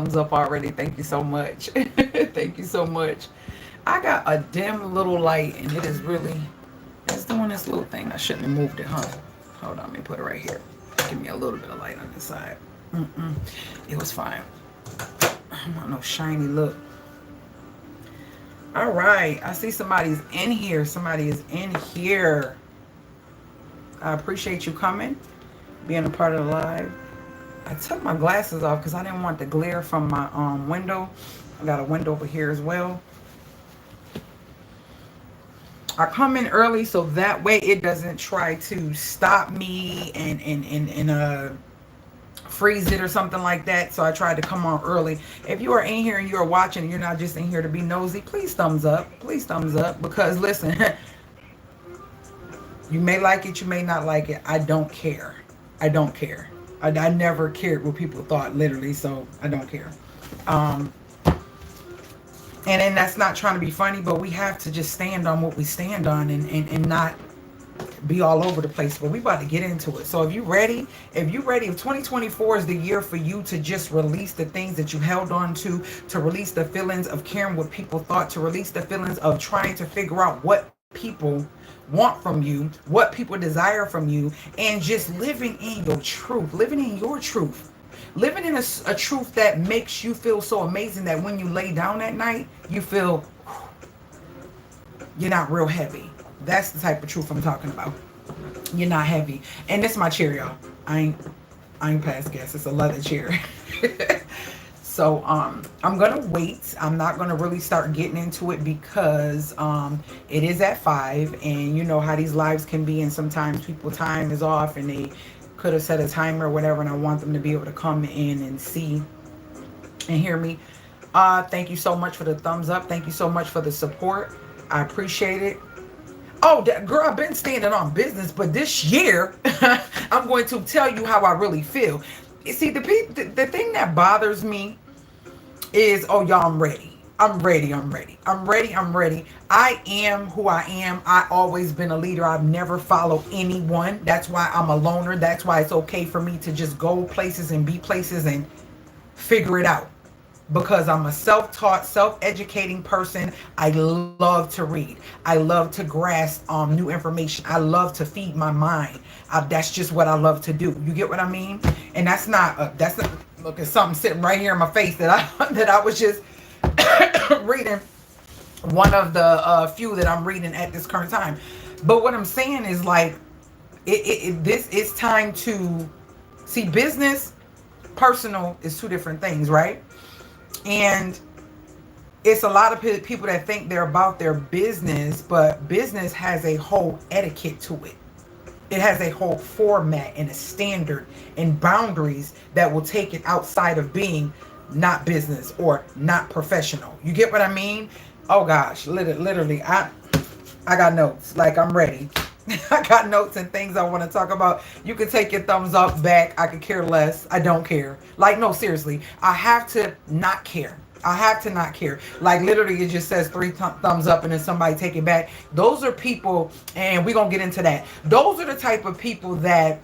thumbs up already. Thank you so much. Thank you so much. I got a dim little light, and it is really, it's doing this little thing. I shouldn't have moved it, huh? Hold on, let me put it right here. Give me a little bit of light on this side. It was fine. I want no shiny look. All right, I see somebody's in here. Somebody is in here. I appreciate you coming, being a part of the live. I took my glasses off because I didn't want the glare from my window. I got a window over here as well. I come in early so that way it doesn't try to stop me and freeze it or something like that. So I tried to come on early. If you are in here and you are watching and you're not just in here to be nosy, please thumbs up. Please thumbs up, because listen, you may like it, you may not like it. I don't care. I don't care. I never cared what people thought, literally, so I don't care. And then that's not trying to be funny, but we have to just stand on what we stand on and not be all over the place. But we about to get into it. So if you're ready, if 2024 is the year for you to just release the things that you held on to release the feelings of caring what people thought, to release the feelings of trying to figure out what people want from you, what people desire from you, and just living in your truth, living in your truth. Living in a truth that makes you feel so amazing that when you lay down at night, you feel you're not real heavy. That's the type of truth I'm talking about. You're not heavy. And this is my chair, y'all. I ain't past gas. It's a leather chair. So I'm gonna wait. I'm not gonna really start getting into it because it is at 5, and you know how these lives can be, and sometimes people time is off and they could have set a timer or whatever, and I want them to be able to come in and see and hear me. Thank you so much for the thumbs up. Thank you so much for the support. I appreciate it. Oh, girl, I've been standing on business, but this year I'm going to tell you how I really feel. You see, the thing that bothers me is, oh, y'all, I'm ready. I'm ready. I am who I am. I always been a leader. I've never followed anyone. That's why I'm a loner. That's why it's okay for me to just go places and be places and figure it out. Because I'm a self-taught, self-educating person. I love to read. I love to grasp new information. I love to feed my mind. That's just what I love to do. You get what I mean? And that's not look at something sitting right here in my face that I was just reading. One of the few that I'm reading at this current time. But what I'm saying is, like, this is time to see. Business, personal is two different things, right? And it's a lot of people that think they're about their business, but business has a whole etiquette to it. It has a whole format and a standard and boundaries that will take it outside of being not business or not professional. You get what I mean? Oh gosh, literally, I got notes. Like, I'm ready. I got notes and things I want to talk about. You can take your thumbs up back. I could care less. I don't care. Like, no, seriously. I have to not care. I have to not care. Like, literally, it just says 3 thumbs up and then somebody take it back. Those are people, and we're going to get into that. Those are the type of people that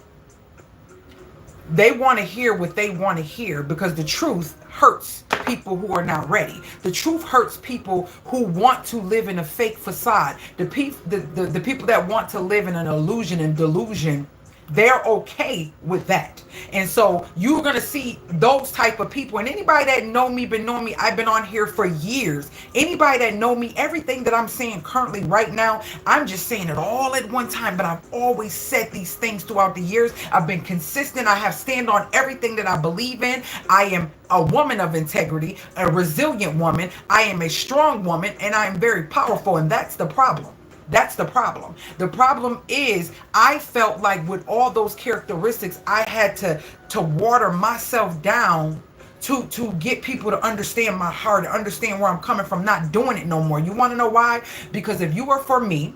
they want to hear what they want to hear, because the truth hurts people who are not ready. The truth hurts people who want to live in a fake facade. The people that want to live in an illusion and delusion, they're okay with that. And so you're going to see those type of people. And anybody that know me, been knowing me, I've been on here for years. Anybody that know me, everything that I'm saying currently right now, I'm just saying it all at one time. But I've always said these things throughout the years. I've been consistent. I have stand on everything that I believe in. I am a woman of integrity, a resilient woman. I am a strong woman, and I am very powerful. And that's the problem. That's the problem. The problem is, I felt like with all those characteristics, I had to water myself down to get people to understand my heart, to understand where I'm coming from, not doing it no more. You want to know why? Because if you are for me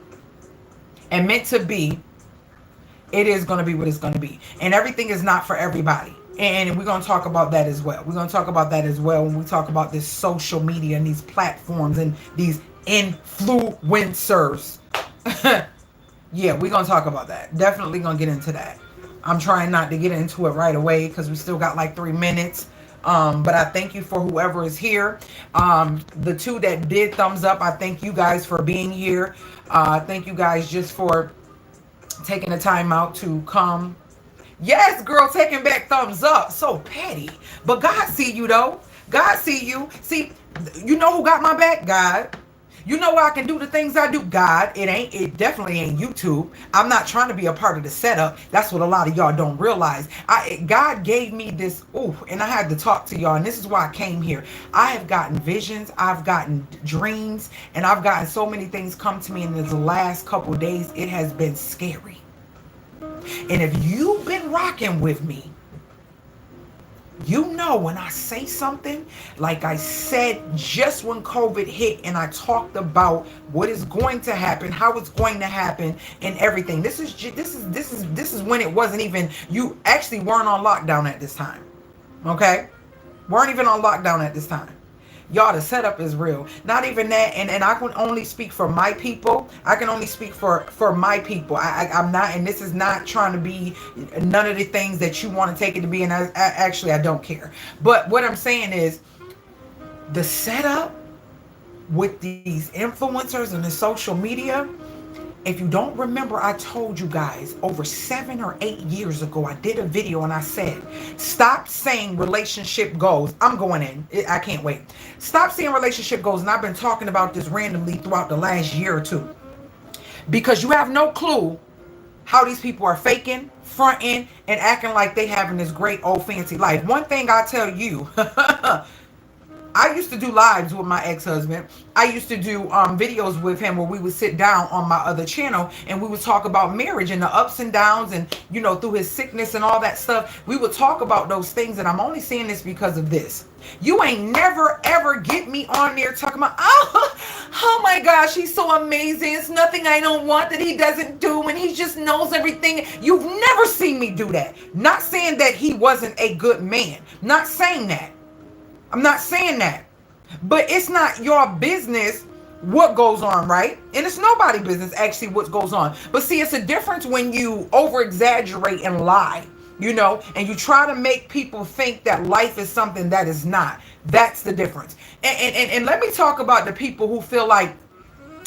and meant to be, it is going to be what it's going to be. And everything is not for everybody. And we're going to talk about that as well. We're going to talk about that as well when we talk about this social media and these platforms and these influencers. Yeah, we're gonna talk about that. Definitely gonna get into that. I'm trying not to get into it right away because we still got like 3 minutes. But I thank you for whoever is here. The two that did thumbs up, I thank you guys for being here. Thank you guys just for taking the time out to come. Yes, girl, taking back thumbs up. So petty. But God see you though. God see you. See, you know who got my back? God. You know why I can do the things I do? God. It definitely ain't YouTube. I'm not trying to be a part of the setup. That's what a lot of y'all don't realize. God gave me this, and I had to talk to y'all, and this is why I came here. I have gotten visions, I've gotten dreams, and I've gotten so many things come to me in the last couple days. It has been scary. And if you've been rocking with me, you know when I say something, like I said just when COVID hit and I talked about what is going to happen, how it's going to happen, and everything. This is when it wasn't even, you actually weren't on lockdown at this time. Okay? Weren't even on lockdown at this time. Y'all, the setup is real. Not even that, and I can only speak for my people. I can only speak for my people. I'm not, and this is not trying to be none of the things that you want to take it to be, and actually I don't care. But what I'm saying is, the setup with these influencers and the social media, if you don't remember, I told you guys over 7 or 8 years ago, I did a video and I said, stop saying relationship goals. I'm going in. I can't wait. Stop saying relationship goals. And I've been talking about this randomly throughout the last year or two. Because you have no clue how these people are faking, fronting, and acting like they having this great old fancy life. One thing I tell you, I used to do lives with my ex-husband. I used to do videos with him where we would sit down on my other channel and we would talk about marriage and the ups and downs and, you know, through his sickness and all that stuff. We would talk about those things, and I'm only saying this because of this. You ain't never, ever get me on there talking about, oh my gosh, he's so amazing. It's nothing I don't want that he doesn't do, and he just knows everything. You've never seen me do that. Not saying that he wasn't a good man. Not saying that. I'm not saying that, but it's not your business what goes on, right? And it's nobody's business actually what goes on. But see, it's a difference when you over exaggerate and lie, you know, and you try to make people think that life is something that is not. That's the difference. And let me talk about the people who feel like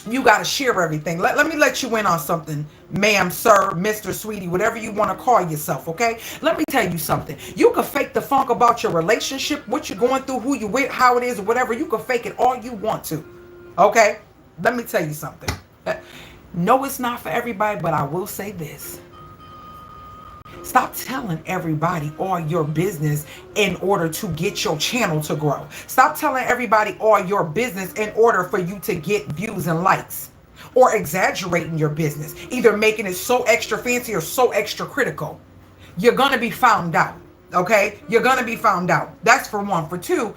you got to share everything. Let me let you in on something, ma'am, sir, Mr. Sweetie, whatever you want to call yourself, okay? Let me tell you something. You can fake the funk about your relationship, what you're going through, who you with, how it is, or whatever. You can fake it all you want to, okay? Let me tell you something. No, it's not for everybody, but I will say this. Stop telling everybody all your business in order to get your channel to grow. Stop telling everybody all your business in order for you to get views and likes. Or exaggerating your business. Either making it so extra fancy or so extra critical. You're going to be found out. Okay? You're going to be found out. That's for one. For two,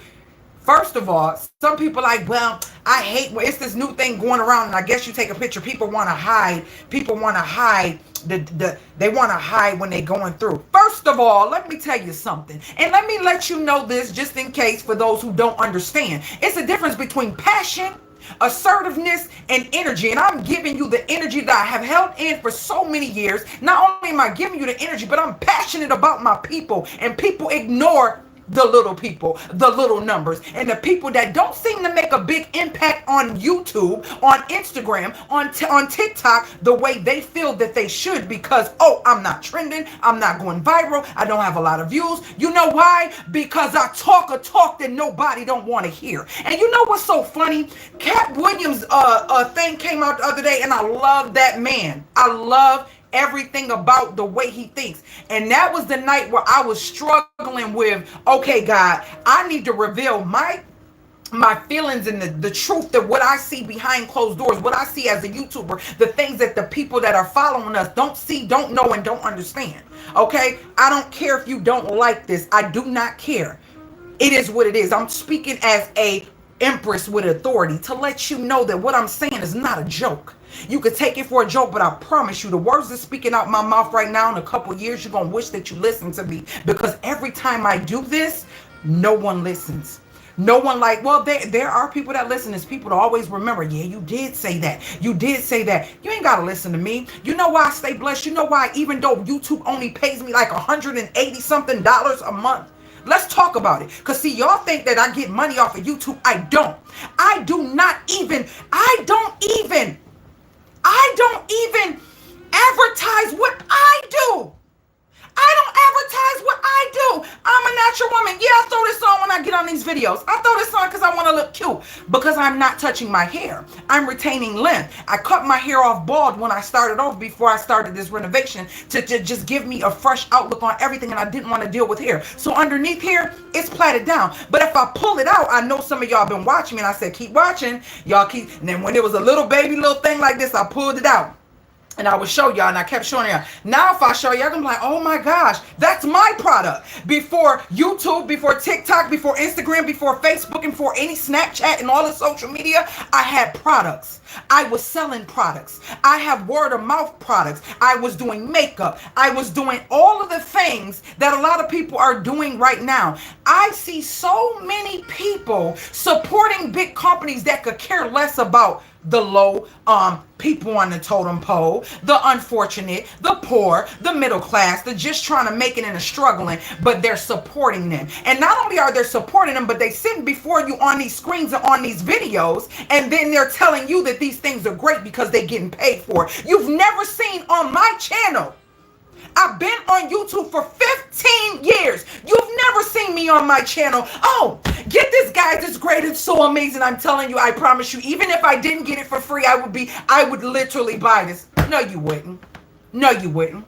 first of all, some people like, well, I hate, it's this new thing going around, and I guess you take a picture, people want to hide. People want to hide. They want to hide when they're going through. First of all, let me tell you something. And let me let you know this just in case for those who don't understand. It's a difference between passion, assertiveness, and energy. And I'm giving you the energy that I have held in for so many years. Not only am I giving you the energy, but I'm passionate about my people. And people ignore the little people, the little numbers, and the people that don't seem to make a big impact on YouTube, on Instagram, on TikTok the way they feel that they should, because, oh, I'm not trending, I'm not going viral, I don't have a lot of views. You know why? Because I talk a talk that nobody don't want to hear. And you know what's so funny? Cat Williams thing came out the other day, and I love that man. I love everything about the way he thinks. And that was the night where I was struggling with, okay, God, I need to reveal my feelings and the truth, that what I see behind closed doors, what I see as a YouTuber, the things that the people that are following us don't see, don't know, and don't understand. Okay? I don't care if you don't like this. I do not care. It is what it is. I'm speaking as a empress with authority to let you know that what I'm saying is not a joke. You could take it for a joke, but I promise you, the words that's speaking out my mouth right now, in a couple years, you're going to wish that you listened to me. Because every time I do this, no one listens. No one like, well, there are people that listen. There's people that always remember, yeah, you did say that. You did say that. You ain't got to listen to me. You know why I stay blessed? You know why, even though YouTube only pays me like $180 something a month, Let's talk about it. Because see, y'all think that I get money off of YouTube. I don't. I don't even advertise what I do. I don't advertise what I do. I'm a natural woman. Yeah, I throw this on when I get on these videos. I throw this on because I want to look cute. Because I'm not touching my hair. I'm retaining length. I cut my hair off bald when I started off before I started this renovation to just give me a fresh outlook on everything, and I didn't want to deal with hair. So underneath here, it's plaited down. But if I pull it out, I know some of y'all been watching me, and I said, keep watching. Y'all keep. And then when it was a little baby little thing like this, I pulled it out. And I would show y'all, and I kept showing y'all. Now if I show y'all, I'm gonna be like, oh my gosh, that's my product. Before YouTube, before TikTok, before Instagram, before Facebook, and before any Snapchat and all the social media, I had products. I was selling products. I have word of mouth products. I was doing makeup. I was doing all of the things that a lot of people are doing right now. I see so many people supporting big companies that could care less about the low people on the totem pole, the unfortunate, the poor, the middle class, the just trying to make it and struggling, but they're supporting them. And not only are they supporting them, but they sitting before you on these screens and on these videos, and then they're telling you that these things are great because they're getting paid for it. You've never seen on my channel. I've been on YouTube for 15 years. You've never seen me on my channel. Oh, get this, guys. It's great. It's so amazing. I'm telling you, I promise you, even if I didn't get it for free, I would literally buy this. No, you wouldn't. No, you wouldn't.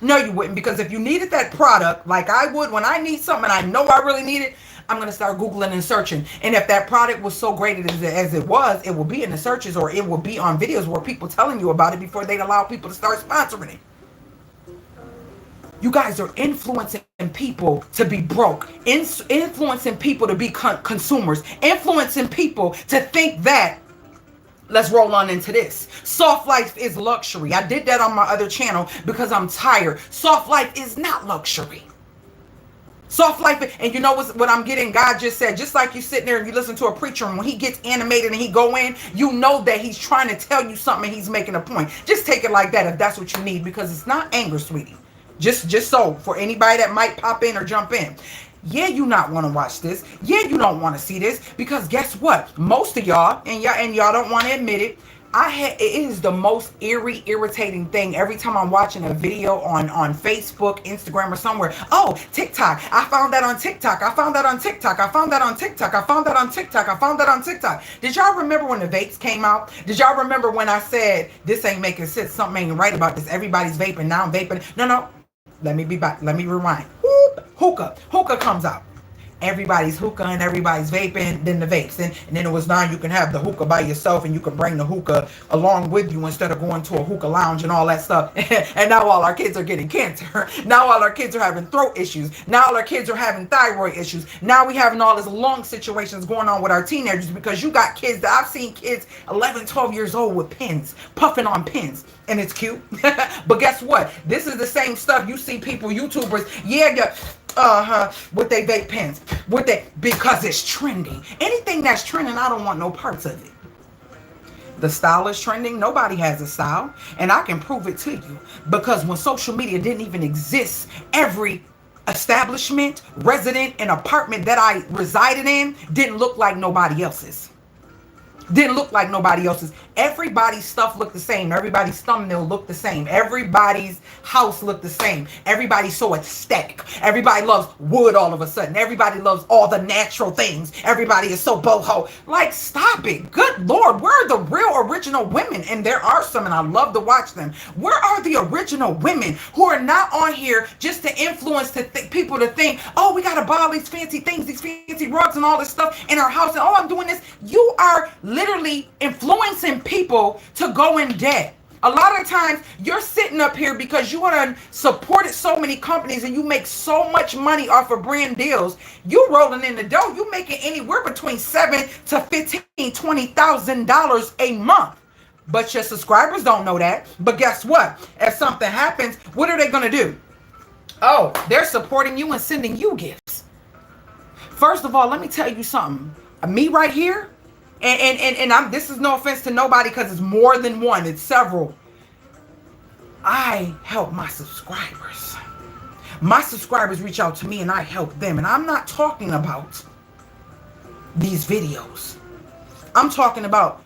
No, you wouldn't. Because if you needed that product, like I would, when I need something and I know I really need it, I'm going to start Googling and searching. And if that product was so great as it was, it will be in the searches, or it will be on videos where people telling you about it before they'd allow people to start sponsoring it. You guys are influencing people to be broke, influencing people to be consumers, influencing people to think that, let's roll on into this. Soft life is luxury. I did that on my other channel because I'm tired. Soft life is not luxury. Soft life, and you know what I'm getting? God just said, just like you sitting there and you listen to a preacher, and when he gets animated and he go in, you know that he's trying to tell you something and he's making a point. Just take it like that if that's what you need, because it's not anger, sweetie. Just so for anybody that might pop in or jump in. Yeah, you not want to watch this. Yeah, you don't want to see this, because guess what? Most of y'all, and y'all don't want to admit it, it is the most irritating thing every time I'm watching a video on Facebook, Instagram, or somewhere. Oh, TikTok. I found that on TikTok. I found that on TikTok. I found that on TikTok. I found that on TikTok. I found that on TikTok. Did y'all remember when the vapes came out? Did y'all remember when I said, this ain't making sense, something ain't right about this, everybody's vaping, now I'm vaping? No. Let me be back. Let me rewind. Whoop. Hookah comes out. Everybody's hookah and everybody's vaping, then the vapes. And then it was now you can have the hookah by yourself, and you can bring the hookah along with you instead of going to a hookah lounge and all that stuff. And now all our kids are getting cancer. Now all our kids are having throat issues. Now all our kids are having thyroid issues. Now we having all this lung situations going on with our teenagers, because you got kids that I've seen kids 11, 12 years old with pens, puffing on pens. And it's cute. But guess what? This is the same stuff you see people, YouTubers, with they vape pens. Because it's trendy. Anything that's trending, I don't want no parts of it. The style is trending. Nobody has a style. And I can prove it to you. Because when social media didn't even exist, every establishment, resident, and apartment that I resided in didn't look like nobody else's. Didn't look like nobody else's. Everybody's stuff looked the same. Everybody's thumbnail looked the same. Everybody's house looked the same. Everybody's so aesthetic. Everybody loves wood all of a sudden. Everybody loves all the natural things. Everybody is so boho. Like, stop it. Good Lord, where are the real original women? And there are some, and I love to watch them. Where are the original women who are not on here just to influence people to think, oh, we got to buy all these fancy things, these fancy rugs and all this stuff in our house, and oh, I'm doing this. You are literally influencing people to go in debt. A lot of times you're sitting up here because you want to support so many companies and you make so much money off of brand deals. You rolling in the dough. You making anywhere between $7,000 to $15,000, $20,000 a month. But your subscribers don't know that. But guess what? If something happens, what are they going to do? Oh, they're supporting you and sending you gifts. First of all, let me tell you something. Me right here, and this is no offense to nobody, because it's more than one, it's several. I help my subscribers. My subscribers reach out to me and I help them. And I'm not talking about these videos. I'm talking about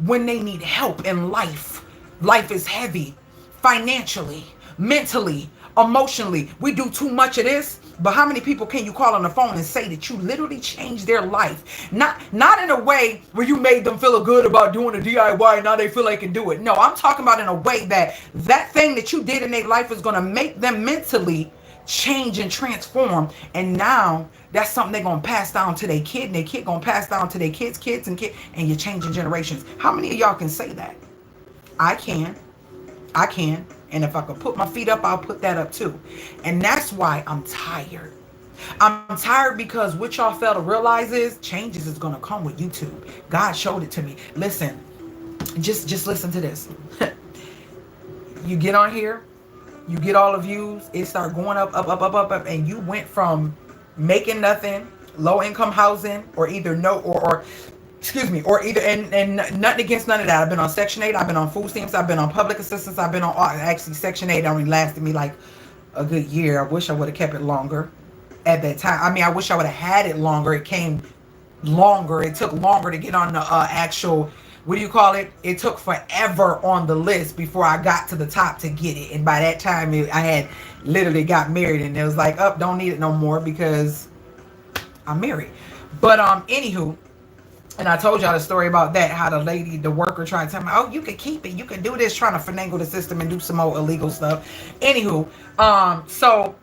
when they need help in life. Life is heavy, financially, mentally, emotionally. We do too much of this. But how many people can you call on the phone and say that you literally changed their life? Not in a way where you made them feel good about doing a DIY and now they feel they can do it. No, I'm talking about in a way that that thing that you did in their life is going to make them mentally change and transform. And now that's something they're going to pass down to their kid, and their kid going to pass down to their kids, and you're changing generations. How many of y'all can say that? I can. And if I could put my feet up, I'll put that up too. And that's why I'm tired. I'm tired because what y'all fail to realize is changes is going to come with YouTube. God showed it to me. Listen, just listen to this. You get on here, you get all the views, it start going up, and you went from making nothing, low income housing, or either no, or either, and nothing against none of that. I've been on Section 8, I've been on food stamps, I've been on public assistance, I've been on, actually Section 8 only lasted me like a good year. I wish I would have kept it longer at that time. I mean, I wish I would have had it longer. It came longer. It took longer to get on the actual, what do you call it? It took forever on the list before I got to the top to get it. And by that time, I had literally got married, and it was like, oh, don't need it no more because I'm married. But anywho, and I told y'all the story about that, how the worker tried to tell me, oh, you can keep it, you can do this, trying to finagle the system and do some more illegal stuff. Anywho, so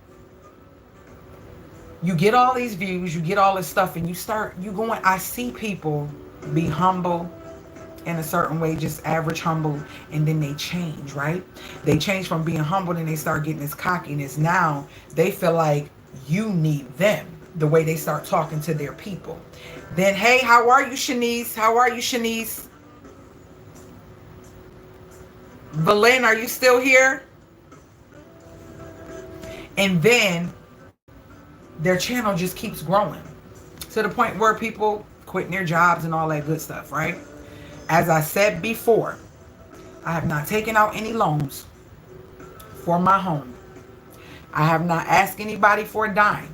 you get all these views, you get all this stuff, and I see people be humble in a certain way, just average humble, and then they change, right? They change from being humble, and they start getting this cockiness. Now they feel like you need them, the way they start talking to their people. Then, hey, how are you, Shanice? How are you, Shanice? Belen, are you still here? And then their channel just keeps growing to the point where people quitting their jobs and all that good stuff, right? As I said before, I have not taken out any loans for my home. I have not asked anybody for a dime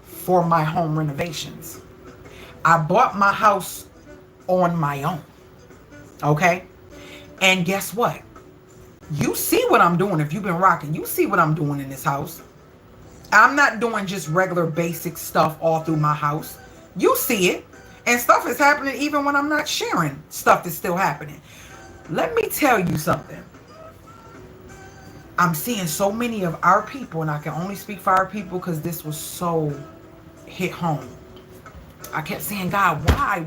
for my home renovations. I bought my house on my own. Okay? And guess what? You see what I'm doing. If you've been rocking, you see what I'm doing in this house. I'm not doing just regular basic stuff all through my house. You see it. And stuff is happening even when I'm not sharing. Stuff is still happening. Let me tell you something. I'm seeing so many of our people, and I can only speak for our people because this was so hit home. I kept saying, God, why?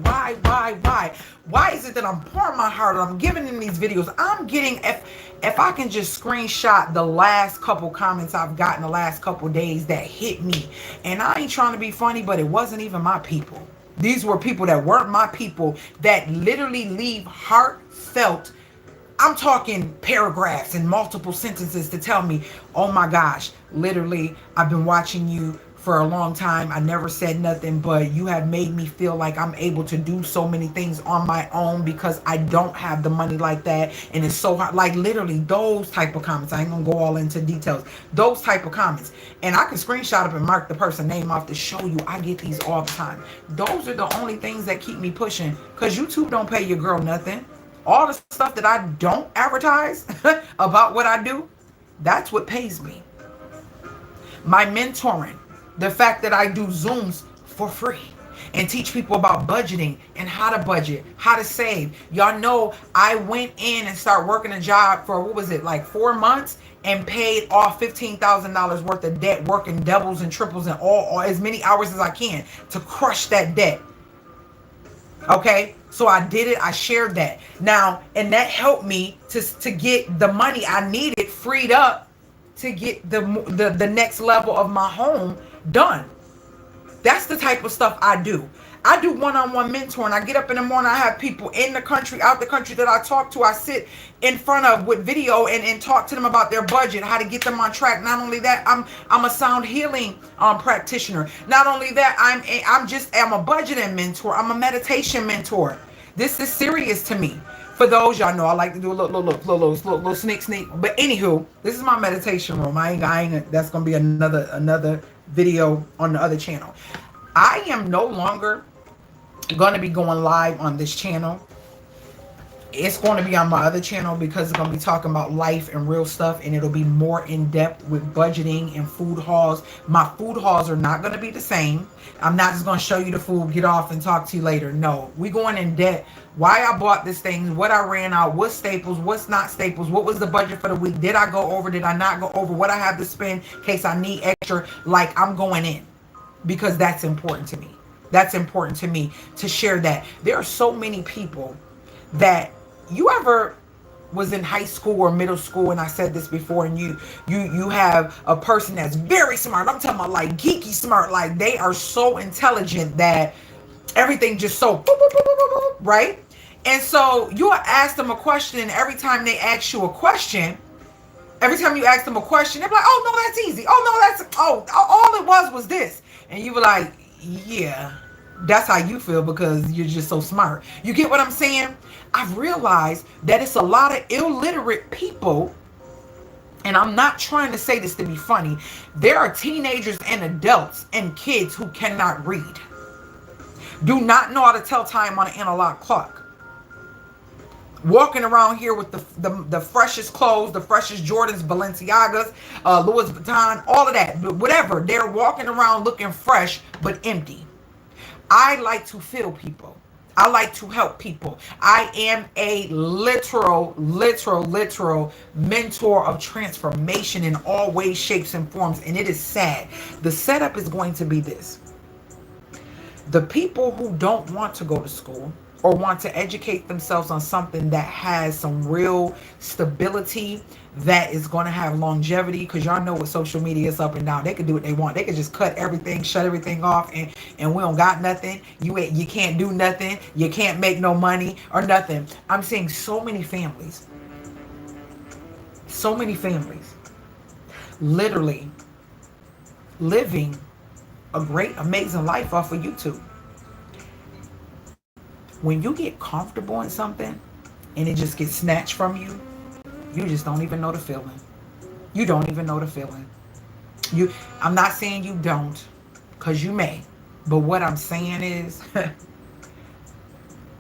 Why is it that I'm pouring my heart out? I'm giving in these videos. I'm getting, if I can just screenshot the last couple comments I've gotten the last couple days that hit me. And I ain't trying to be funny, but it wasn't even my people. These were people that weren't my people that literally leave heartfelt, I'm talking paragraphs and multiple sentences to tell me, oh my gosh, literally, I've been watching you for a long time. I never said nothing, but you have made me feel like I'm able to do so many things on my own because I don't have the money like that. And it's so hard. Like literally those type of comments. I ain't gonna go all into details. Those type of comments. And I can screenshot up and mark the person name off to show you I get these all the time. Those are the only things that keep me pushing, because YouTube don't pay your girl nothing. All the stuff that I don't advertise about what I do, that's what pays me. My mentoring, the fact that I do Zooms for free and teach people about budgeting and how to budget, how to save. Y'all know I went in and started working a job for, what was it, like 4 months, and paid off $15,000 worth of debt, working doubles and triples and all as many hours as I can to crush that debt. Okay, so I did it. I shared that. Now, and that helped me to get the money I needed freed up to get the next level of my home done. That's the type of stuff I do. I do one-on-one mentoring. I get up in the morning. I have people in the country, out the country that I talk to. I sit in front of with video and talk to them about their budget, how to get them on track. Not only that, I'm a sound healing practitioner. Not only that, I'm a budgeting mentor. I'm a meditation mentor. This is serious to me. For those, y'all know I like to do a little sneak. But anywho, this is my meditation room. I ain't that's gonna be another video on the other channel. I am no longer gonna be going live on this channel. It's going to be on my other channel because it's going to be talking about life and real stuff, and it'll be more in depth with budgeting and food hauls. My food hauls are not going to be the same. I'm not just going to show you the food, get off and talk to you later. No, we going in depth. Why I bought this thing, what I ran out, what's staples, what's not staples, what was the budget for the week, did I go over, did I not go over, what I have to spend in case I need extra. Like, I'm going in because that's important to me. That's important to me to share that. There are so many people that you ever was in high school or middle school, and I said this before, and you have a person that's very smart. I'm talking about like geeky smart, like they are so intelligent that everything just so boop, boop, boop, boop, boop, boop, right? And so you ask them a question, and every time they ask you a question, every time you ask them a question, they're like, oh no, that's easy. Oh, all it was this. And you were like, yeah, that's how you feel because you're just so smart. You get what I'm saying? I've realized that it's a lot of illiterate people, and I'm not trying to say this to be funny. There are teenagers and adults and kids who cannot read, do not know how to tell time on an analog clock, walking around here with the freshest clothes, the freshest Jordans, Balenciagas, Louis Vuitton, all of that, but whatever. They're walking around looking fresh but empty. I like to fill people. I like to help people. I am a literal mentor of transformation in all ways, shapes, and forms. And it is sad. The setup is going to be this. The people who don't want to go to school or want to educate themselves on something that has some real stability, that is going to have longevity, because y'all know what social media is up and down. They can do what they want. They can just cut everything, shut everything off, and we don't got nothing. You can't do nothing. You can't make no money or nothing. I'm seeing so many families literally living a great, amazing life off of YouTube. When you get comfortable in something and it just gets snatched from you, you just don't even know the feeling. You don't even know the feeling. I'm not saying you don't, because you may. But what I'm saying is,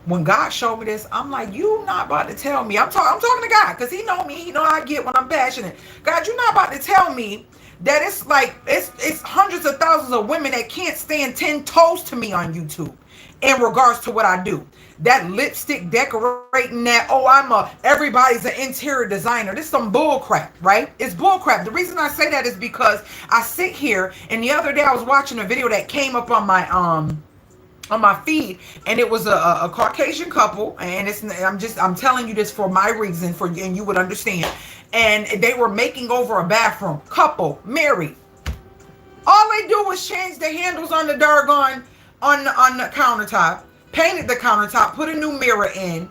when God showed me this, I'm like, you not about to tell me. I'm talking to God, because he know me. He know how I get when I'm passionate. God, you're not about to tell me that it's like, it's hundreds of thousands of women that can't stand 10 toes to me on YouTube in regards to what I do. That lipstick decorating, that, everybody's an interior designer. This is some bull crap, right? It's bull crap. The reason I say that is because I sit here, and the other day I was watching a video that came up on my feed, and it was a Caucasian couple, and I'm telling you this for my reason, and you would understand. And they were making over a bathroom. Couple, married. All they do was change the handles on the doggone on the countertop, painted the countertop, put a new mirror in,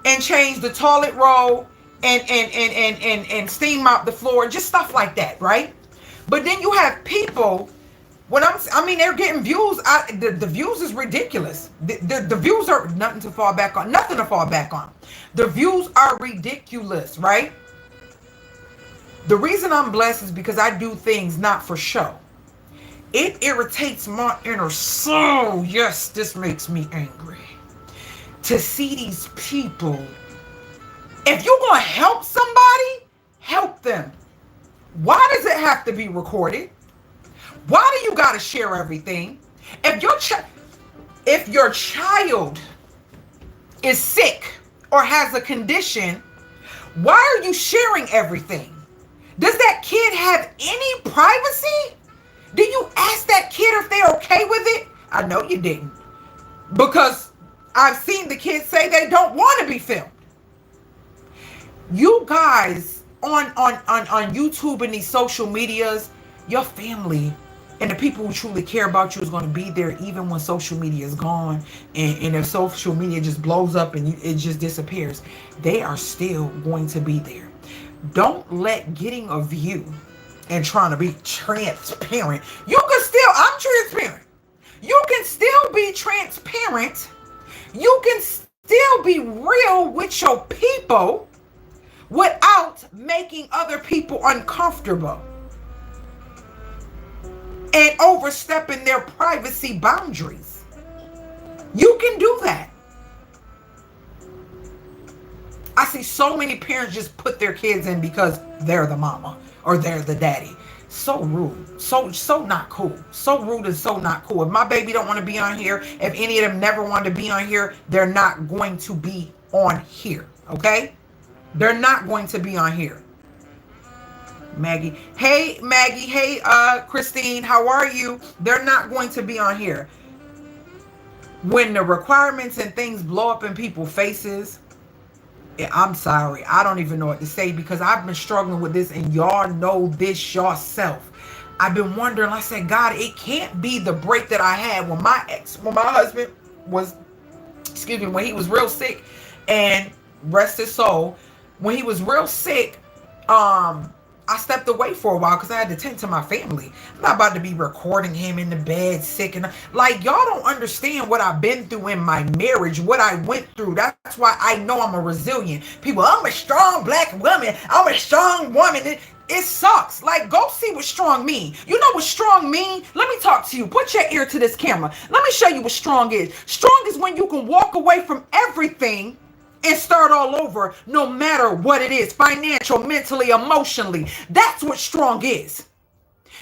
and changed the toilet roll and steam mop the floor, just stuff like that, right? But then you have people, they're getting views. The views is ridiculous. The views are nothing to fall back on. The views are ridiculous, right? The reason I'm blessed is because I do things not for show. It irritates my inner soul. Yes, this makes me angry to see these people. If you're going to help somebody, help them. Why does it have to be recorded? Why do you got to share everything? If your child is sick or has a condition, why are you sharing everything? Does that kid have any privacy? Did you ask that kid if they're okay with it? I know you didn't. Because I've seen the kids say they don't want to be filmed. You guys on YouTube and these social medias, your family and the people who truly care about you is going to be there even when social media is gone, and if social media just blows up and it just disappears. They are still going to be there. Don't let getting a view and trying to be transparent. I'm transparent. You can still be transparent. You can still be real with your people without making other people uncomfortable and overstepping their privacy boundaries. You can do that. I see so many parents just put their kids in because they're the mama or they're the daddy. So rude. So not cool. So rude and so not cool. If my baby don't want to be on here, if any of them never want to be on here, they're not going to be on here. Okay? They're not going to be on here. Maggie. Hey, Maggie. Hey, Christine. How are you? They're not going to be on here. When the requirements and things blow up in people's faces, I'm sorry. I don't even know what to say because I've been struggling with this and y'all know this yourself. I've been wondering, I said, God, it can't be the break that I had when my husband was, when he was real sick, and rest his soul, when he was real sick, I stepped away for a while because I had to tend to my family. I'm not about to be recording him in the bed sick. And like, y'all don't understand what I've been through in my marriage, what I went through. That's why I know I'm a resilient. People, I'm a strong black woman. I'm a strong woman. It sucks. Like, go see what strong mean. You know what strong mean? Let me talk to you. Put your ear to this camera. Let me show you what strong is. Strong is when you can walk away from everything and start all over, no matter what it is, financial, mentally, emotionally. That's what strong is.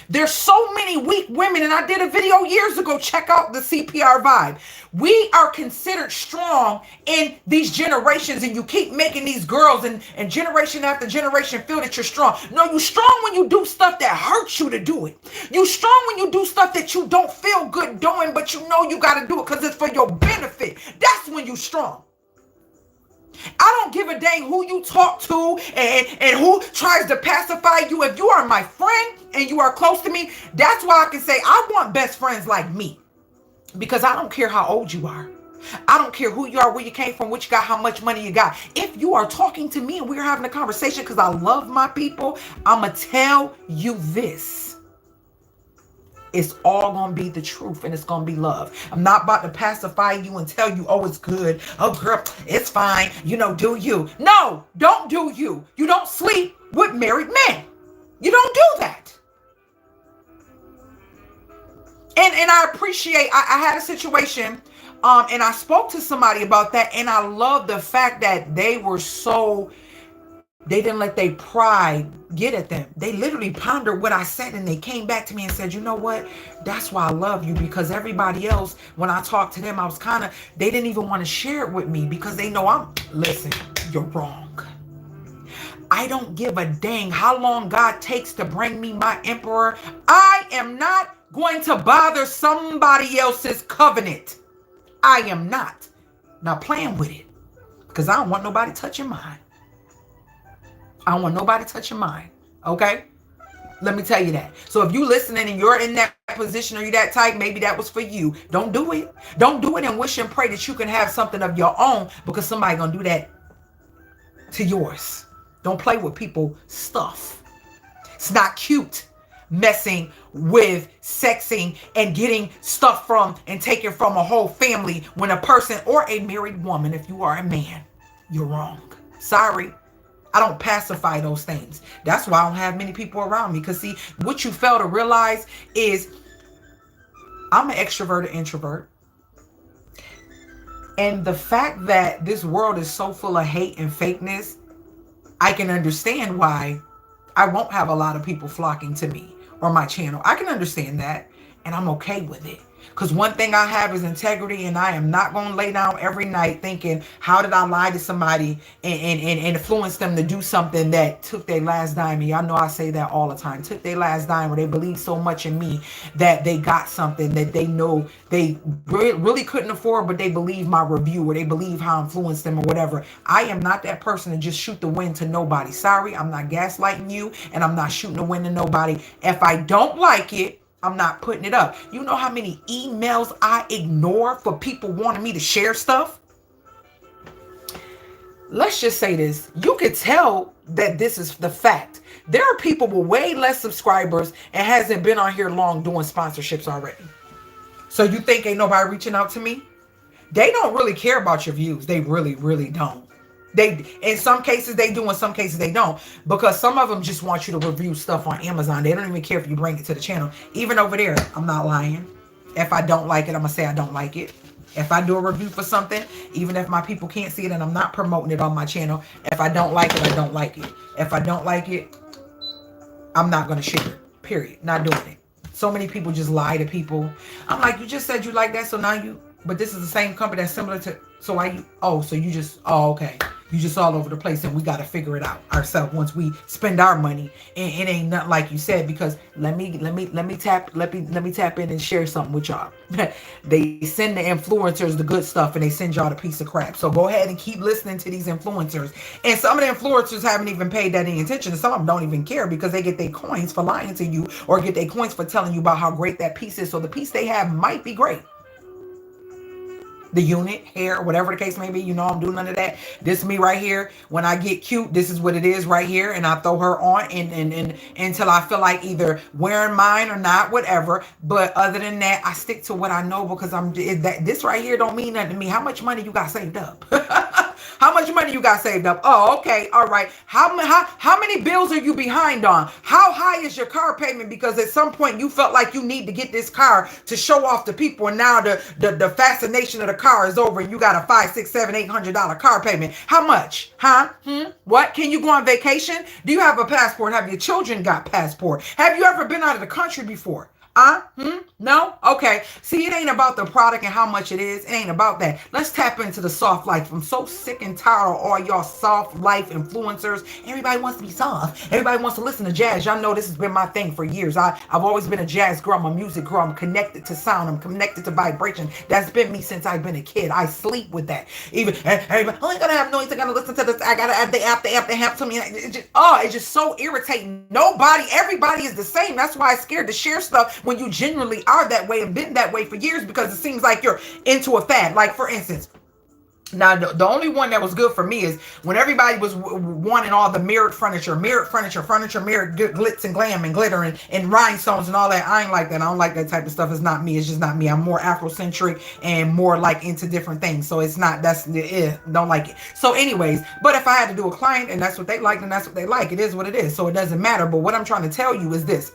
There's so many weak women, and I did a video years ago. Check out the CPR vibe. We are considered strong in these generations, and you keep making these girls and generation after generation feel that you're strong. No, you're strong when you do stuff that hurts you to do it. You're strong when you do stuff that you don't feel good doing, but you know you got to do it because it's for your benefit. That's when you're strong. I don't give a dang who you talk to and who tries to pacify you. If you are my friend and you are close to me, that's why I can say I want best friends like me. Because I don't care how old you are. I don't care who you are, where you came from, what you got, how much money you got. If you are talking to me and we're having a conversation because I love my people, I'm going to tell you this. It's all going to be the truth and it's going to be love. I'm not about to pacify you and tell you, oh, it's good. Oh, girl, it's fine. You know, do you. No, don't do you. You don't sleep with married men. You don't do that. And I appreciate, I had a situation and I spoke to somebody about that. And I love the fact that they didn't let their pride get at them. They literally pondered what I said and they came back to me and said, you know what? That's why I love you, because everybody else, when I talked to them, I was they didn't even want to share it with me because they know listen, you're wrong. I don't give a dang how long God takes to bring me my emperor. I am not going to bother somebody else's covenant. I am not. Now playing with it because I don't want nobody touching mine. I don't want nobody touching mine. Okay? Let me tell you that. So if you listening and you're in that position or you that type, maybe that was for you. Don't do it. Don't do it and wish and pray that you can have something of your own because somebody gonna do that to yours. Don't play with people's stuff. It's not cute messing with, sexing, and getting stuff from and taking from a whole family when a person or a married woman, if you are a man, you're wrong. Sorry. I don't pacify those things. That's why I don't have many people around me. Because see, what you fail to realize is I'm an extroverted introvert. And the fact that this world is so full of hate and fakeness, I can understand why I won't have a lot of people flocking to me or my channel. I can understand that. And I'm okay with it. Because one thing I have is integrity, and I am not going to lay down every night thinking, how did I lie to somebody and influence them to do something that took their last dime? And y'all know I say that all the time. Took their last dime, where they believe so much in me that they got something that they know they really couldn't afford, but they believe my review or they believe how I influenced them or whatever. I am not that person to just shoot the wind to nobody. Sorry, I'm not gaslighting you, and I'm not shooting the wind to nobody. If I don't like it, I'm not putting it up. You know how many emails I ignore for people wanting me to share stuff? Let's just say this. You could tell that this is the fact. There are people with way less subscribers and hasn't been on here long doing sponsorships already. So you think ain't nobody reaching out to me? They don't really care about your views. They really, really don't. They, in some cases they do, in some cases they don't, because some of them just want you to review stuff on Amazon. They don't even care if you bring it to the channel. Even over there, I'm not lying. If I don't like it, I'm gonna say I don't like it. If I do a review for something, even if my people can't see it and I'm not promoting it on my channel, if I don't like it, I don't like it. If I don't like it, I'm not gonna share it. Period. Not doing it. So many people just lie to people. I'm like, you just said you like that, so now you, but this is the same company that's similar to, so why you, oh, so you just, oh, okay. You just all over the place, and we got to figure it out ourselves once we spend our money. And it ain't nothing like you said, because let me tap in and share something with y'all. They send the influencers the good stuff, and they send y'all the piece of crap. So go ahead and keep listening to these influencers. And some of the influencers haven't even paid that any attention, and some of them don't even care, because they get their coins for lying to you, or get their coins for telling you about how great that piece is. So the piece they have might be great. The unit, hair, whatever the case may be, you know, I'm doing none of that. This is me right here. When I get cute, this is what it is right here, and I throw her on and until I feel like either wearing mine or not, whatever. But other than that, I stick to what I know, because this right here don't mean nothing to me. How much money you got saved up? How much money you got saved up? Oh, okay, all right. How many bills are you behind on? How high is your car payment? Because at some point you felt like you need to get this car to show off to people, and now the fascination of the car is over, and you got a $500, $600, $700, $800 car payment. How much? Huh? What? Can you go on vacation? Do you have a passport? Have your children got passport? Have you ever been out of the country before? No? Okay. See, it ain't about the product and how much it is. It ain't about that. Let's tap into the soft life. I'm so sick and tired of all y'all soft life influencers. Everybody wants to be soft. Everybody wants to listen to jazz. Y'all know this has been my thing for years. I've always been a jazz girl. I'm a music girl. I'm connected to sound. I'm connected to vibration. That's been me since I've been a kid. I sleep with that. Even everybody, oh, I gotta have noise. I gotta listen to this. I gotta have the app. They have to me. It's just so irritating. Everybody is the same. That's why I'm scared to share stuff when you genuinely are that way and been that way for years, because it seems like you're into a fad. Like, for instance, now the only one that was good for me is when everybody was wanting all the mirrored furniture, mirrored glitz and glam and glitter and rhinestones and all that. I ain't like that. I don't like that type of stuff. It's not me. It's just not me. I'm more Afrocentric and more like into different things. So it's not, don't like it. So anyways, but if I had to do a client and that's what they like, then that's what they like. It is what it is. So it doesn't matter. But what I'm trying to tell you is this.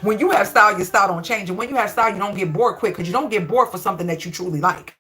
When you have style, your style don't change. And when you have style, you don't get bored quick, because you don't get bored for something that you truly like.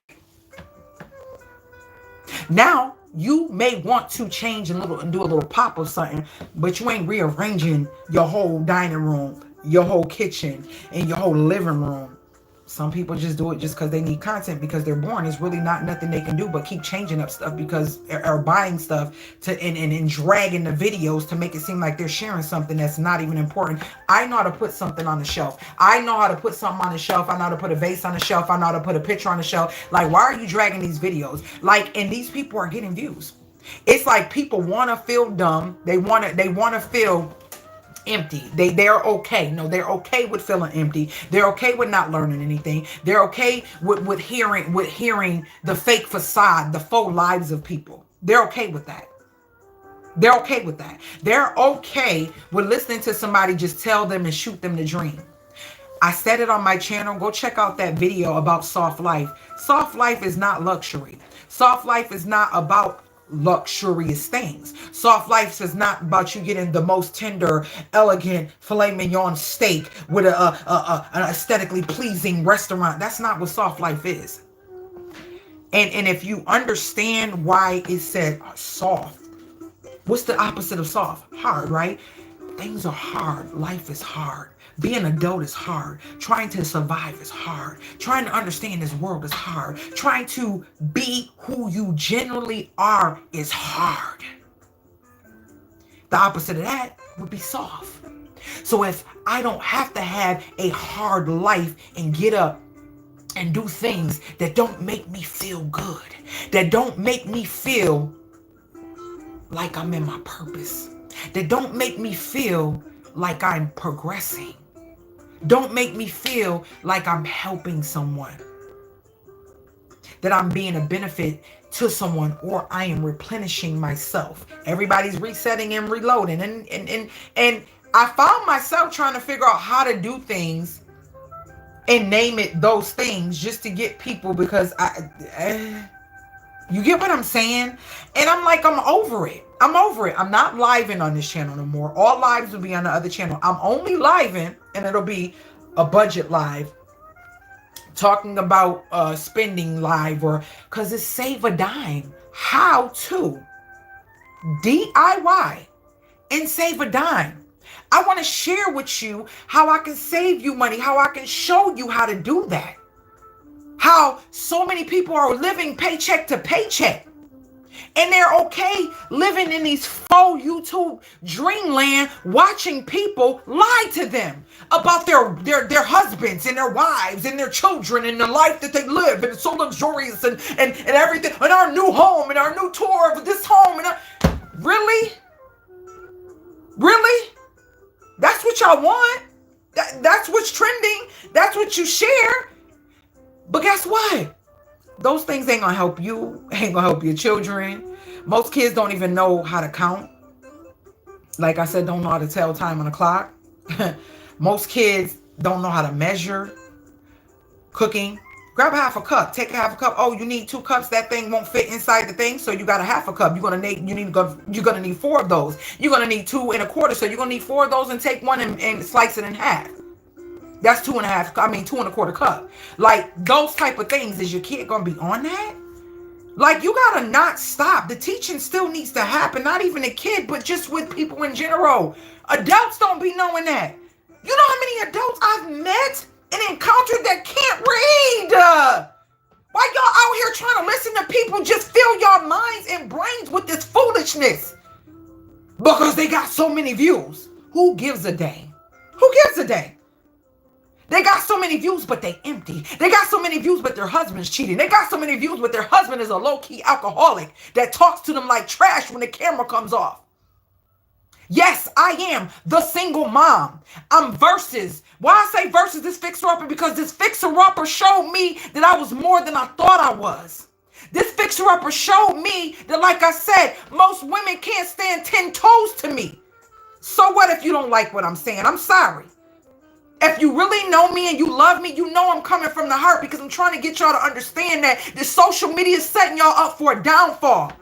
Now, you may want to change and do a little pop of something, but you ain't rearranging your whole dining room, your whole kitchen, and your whole living room. Some people just do it just because they need content, because they're born. It's really not nothing they can do but keep changing up stuff, because or buying stuff and dragging the videos to make it seem like they're sharing something that's not even important. I know how to put something on the shelf. I know how to put something on the shelf. I know how to put a vase on the shelf. I know how to put a picture on the shelf. Like, why are you dragging these videos? Like, and these people are getting views. It's like people want to feel dumb. They want to feel empty. They're okay. No, they're okay with feeling empty. They're okay with not learning anything. They're okay with hearing the fake facade, the faux lives of people. They're okay with that. They're okay with that. They're okay with listening to somebody just tell them and shoot them to dream. I said it on my channel. Go check out that video about soft life. Soft life is not luxury. Soft life is not about luxurious things. Soft life is not about you getting the most tender, elegant filet mignon steak with an aesthetically pleasing restaurant. That's not what soft life is. And if you understand why it said soft, what's the opposite of soft? Hard, right? Things are hard. Life is hard. Being an adult is hard. Trying to survive is hard. Trying to understand this world is hard. Trying to be who you generally are is hard. The opposite of that would be soft. So if I don't have to have a hard life and get up and do things that don't make me feel good, that don't make me feel like I'm in my purpose, that don't make me feel like I'm progressing, don't make me feel like I'm helping someone, that I'm being a benefit to someone, or I am replenishing myself. Everybody's resetting and reloading. And I found myself trying to figure out how to do things and name it those things just to get people, because you get what I'm saying? And I'm like, I'm over it. I'm over it. I'm not living on this channel no more. All lives will be on the other channel. I'm only living, and it'll be a budget live, talking about spending live, or because it's Save a Dime. How to DIY and save a dime. I want to share with you how I can save you money, how I can show you how to do that. How so many people are living paycheck to paycheck, and they're okay living in these faux YouTube dreamland, watching people lie to them about their husbands and their wives and their children and the life that they live, and it's so luxurious and everything, and our new home and our new tour of this home. And really? Really? That's what y'all want? That's what's trending? That's what you share? But guess what? Those things ain't gonna help you, ain't gonna help your children. Most kids don't even know how to count. Like I said, don't know how to tell time on the clock. Most kids don't know how to measure cooking. Grab half a cup, take a half a cup. Oh, you need 2 cups. That thing won't fit inside the thing, so you got a half a cup. You're gonna need 4 of those. You're gonna need 2 1/4, so you're gonna need 4 of those, and take one and slice it in half. That's 2 1/4 cup. Like, those type of things. Is your kid gonna be on that? Like, you gotta not stop. The teaching still needs to happen. Not even a kid, but just with people in general. Adults don't be knowing that. You know how many adults I've met and encountered that can't read? Why y'all out here trying to listen to people just fill your minds and brains with this foolishness? Because they got so many views. Who gives a dang? Who gives a dang? They got so many views, but they empty. They got so many views, but their husband's cheating. They got so many views, but their husband is a low-key alcoholic that talks to them like trash when the camera comes off. Yes, I am the single mom. I'm versus. Why I say versus this fixer-upper? Because this fixer-upper showed me that I was more than I thought I was. This fixer-upper showed me that, like I said, most women can't stand 10 toes to me. So what if you don't like what I'm saying? I'm sorry. If you really know me and you love me, you know I'm coming from the heart, because I'm trying to get y'all to understand that the social media is setting y'all up for a downfall.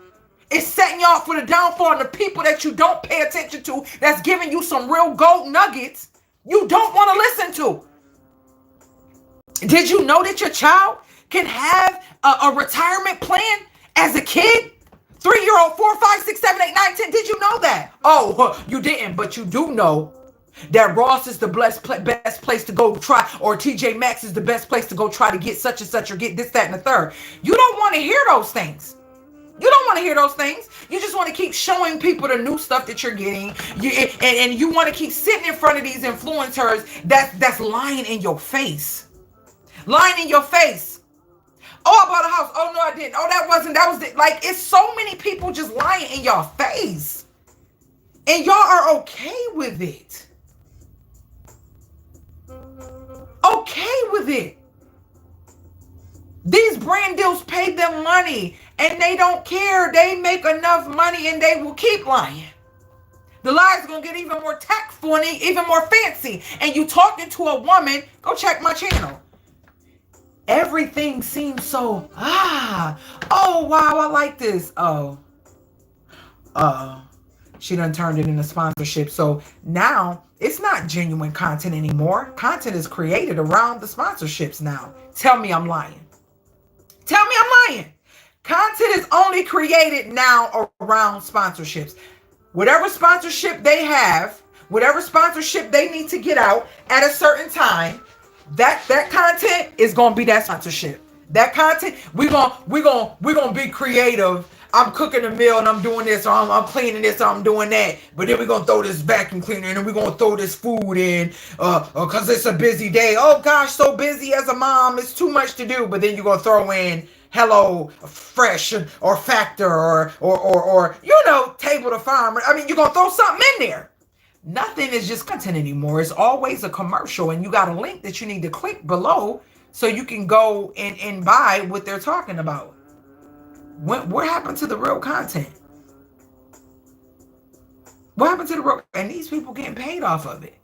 It's setting y'all up for the downfall, and the people that you don't pay attention to, that's giving you some real gold nuggets, you don't want to listen to. Did you know that your child can have a retirement plan as a kid? 3-year-old, 4, 5, 6, 7, 8, 9, 10. Did you know that? Oh, you didn't, but you do know that Ross is the best place to go try, or TJ Maxx is the best place to go try to get such and such, or get this, that, and the third. You don't want to hear those things. You don't want to hear those things. You just want to keep showing people the new stuff that you're getting. And you want to keep sitting in front of these influencers that's lying in your face. Lying in your face. Oh, I bought a house. Oh, no, I didn't. Oh, that was it. Like, it's so many people just lying in your face. And y'all are okay with it. Okay with it. These brand deals pay them money, and they don't care. They make enough money, and they will keep lying. The lies are going to get even more tactful and even more fancy. And you talking to a woman, go check my channel. Everything seems so, oh, wow, I like this. She done turned it into sponsorship. So now it's not genuine content anymore. Content is created around the sponsorships now. Tell me I'm lying. Tell me I'm lying. Content is only created now around sponsorships. Whatever sponsorship they have, whatever sponsorship they need to get out at a certain time, that content is gonna be that sponsorship. That content, we're gonna be creative. I'm cooking a meal and I'm doing this, or I'm cleaning this, or I'm doing that. But then we're going to throw this vacuum cleaner in, and we're going to throw this food in because it's a busy day. Oh, gosh, so busy as a mom. It's too much to do. But then you're going to throw in Hello Fresh or Factor or Table to Farm. I mean, you're going to throw something in there. Nothing is just content anymore. It's always a commercial, and you got a link that you need to click below so you can go and buy what they're talking about. What happened to the real content? What happened to the real? And these people getting paid off of it.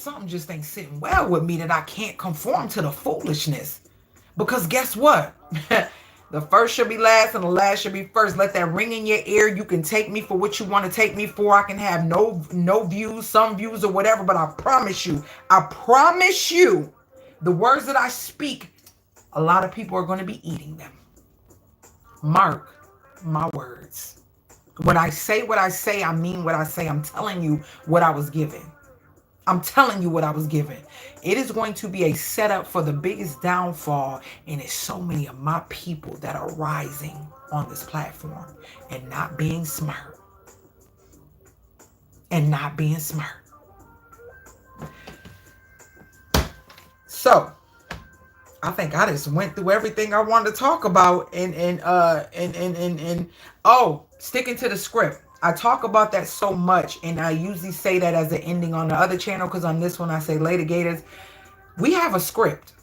something just ain't sitting well with me that I can't conform to the foolishness. Because guess what? The first should be last and the last should be first. Let that ring in your ear. You can take me for what you want to take me for. I can have no views, some views or whatever, but I promise you, the words that I speak, a lot of people are going to be eating them. Mark my words. When I say what I say, I mean what I say. I'm telling you what I was given. I'm telling you what I was given. It is going to be a setup for the biggest downfall. And it's so many of my people that are rising on this platform and not being smart. And not being smart. So, I think I just went through everything I wanted to talk about. And sticking to the script. I talk about that so much, and I usually say that as an ending on the other channel, because on this one I say, Later Gators, we have a script.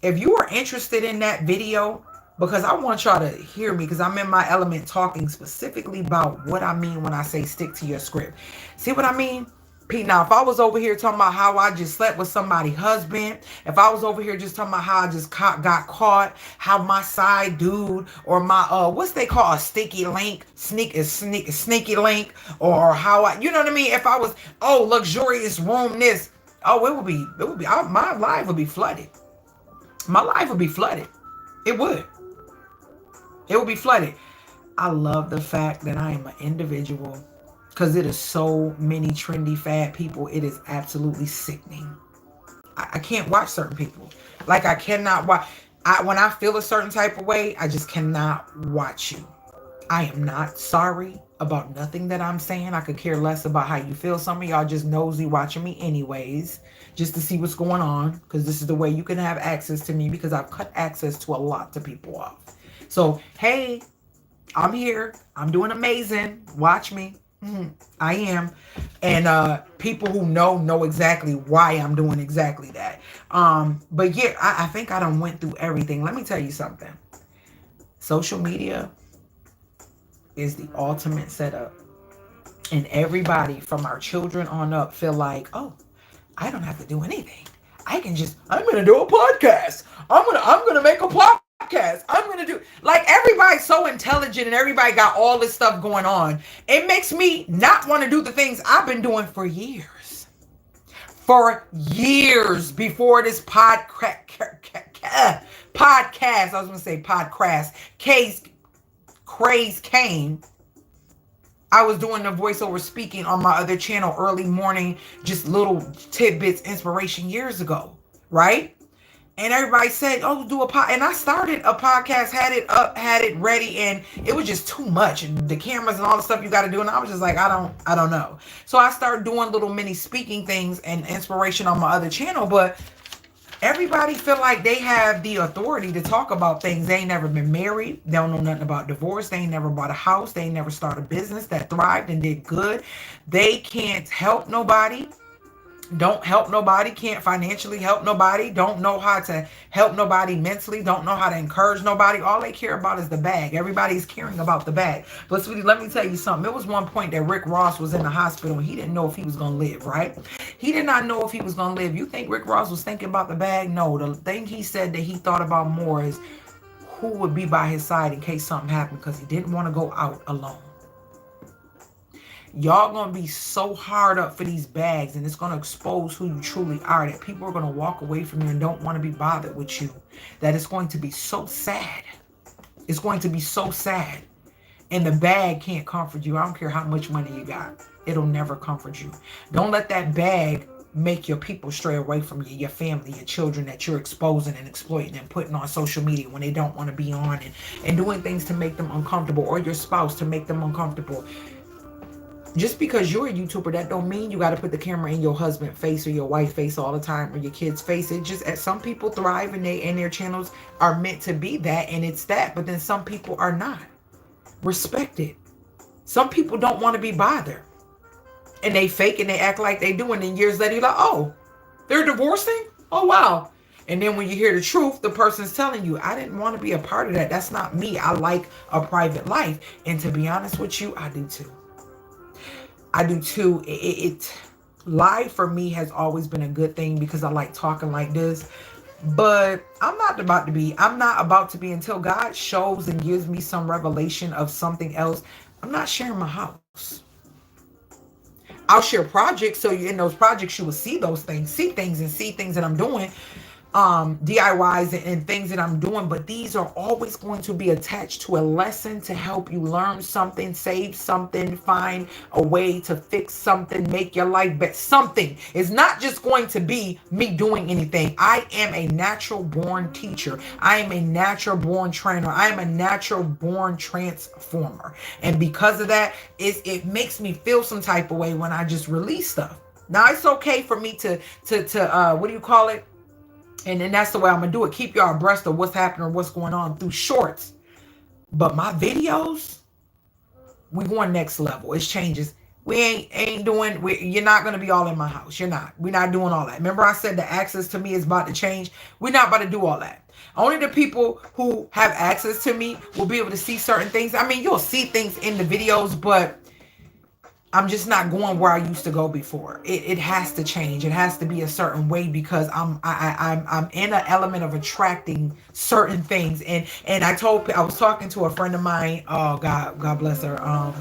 If you are interested in that video, because I want y'all to hear me, because I'm in my element talking specifically about what I mean when I say stick to your script. See what I mean? Pete, now, if I was over here talking about how I just slept with somebody's husband, if I was over here just talking about how I just got caught, how my side dude or my, what's they call a sneaky link, sneaky link, or how I, you know what I mean? If I was, luxurious room this, my life would be flooded. My life would be flooded. It would. It would be flooded. I love the fact that I am an individual. Because it is so many trendy fad people. It is absolutely sickening. I can't watch certain people. Like I cannot watch. When I feel a certain type of way, I just cannot watch you. I am not sorry about nothing that I'm saying. I could care less about how you feel. Some of y'all just nosy watching me anyways. Just to see what's going on. Because this is the way you can have access to me. Because I've cut access to a lot of people off. So, hey, I'm here. I'm doing amazing. Watch me. I am. And people who know exactly why I'm doing exactly that. But yeah, I think I done went through everything. Let me tell you something. Social media is the ultimate setup. And everybody from our children on up feel like, oh, I don't have to do anything. I'm going to do a podcast. I'm going to make a podcast. I'm going to do, like, everybody's so intelligent and everybody got all this stuff going on. It makes me not want to do the things I've been doing for years. For years before this podcast, I was going to say podcast, craze came. I was doing the voiceover speaking on my other channel early morning, just little tidbits, inspiration years ago, right? And everybody said, oh, do a podcast. And I started a podcast, had it up, had it ready, and it was just too much. And the cameras and all the stuff you got to do. And I was just like, I don't know. So I started doing little mini speaking things and inspiration on my other channel. But everybody feel like they have the authority to talk about things. They ain't never been married. They don't know nothing about divorce. They ain't never bought a house. They ain't never started a business that thrived and did good. They can't help nobody. Don't help nobody, can't financially help nobody, don't know how to help nobody mentally, don't know how to encourage nobody. All they care about is the bag. Everybody's caring about the bag. But sweetie, let me tell you something. It was one point that Rick Ross was in the hospital and he didn't know if he was going to live, right? He did not know if he was going to live. You think Rick Ross was thinking about the bag? No, the thing he said that he thought about more is who would be by his side in case something happened, because he didn't want to go out alone. Y'all gonna be so hard up for these bags, and it's gonna expose who you truly are, that people are gonna walk away from you and don't want to be bothered with you. That it's going to be so sad. It's going to be so sad. And the bag can't comfort you. I don't care how much money you got. It'll never comfort you. Don't let that bag make your people stray away from you, your family, your children that you're exposing and exploiting and putting on social media when they don't want to be on, and doing things to make them uncomfortable, or your spouse to make them uncomfortable. Just because you're a YouTuber, that don't mean you got to put the camera in your husband's face or your wife's face all the time, or your kid's face. It just, as some people thrive and their channels are meant to be that, and it's that. But then some people are not. Respect it. Some people don't want to be bothered, and they fake and they act like they do, and then years later you're like, oh, they're divorcing? Oh wow. And then when you hear the truth, the person's telling you, I didn't want to be a part of that. That's not me. I like a private life. And to be honest with you, I do too. I do too. Live for me has always been a good thing because I like talking like this. But I'm not about to be until God shows and gives me some revelation of something else. I'm not sharing my house. I'll share projects, so in those projects you will see those things, see things that I'm doing, DIYs and things that I'm doing. But these are always going to be attached to a lesson to help you learn something, save something, find a way to fix something, make your life better. Something. It's not just going to be me doing anything. I am a natural born teacher. I am a natural born trainer. I am a natural born transformer. And because of that, it makes me feel some type of way when I just release stuff. Now it's okay for me to what do you call it? And then that's the way I'm going to do it. Keep y'all abreast of what's happening or what's going on through shorts. But my videos, we going next level. It's changes. We ain't doing, you're not going to be all in my house. You're not. We're not doing all that. Remember I said the access to me is about to change? We're not about to do all that. Only the people who have access to me will be able to see certain things. I mean, you'll see things in the videos, but I'm just not going where I used to go before. It has to change. It has to be a certain way because I'm in an element of attracting certain things. And I was talking to a friend of mine. Oh God bless her.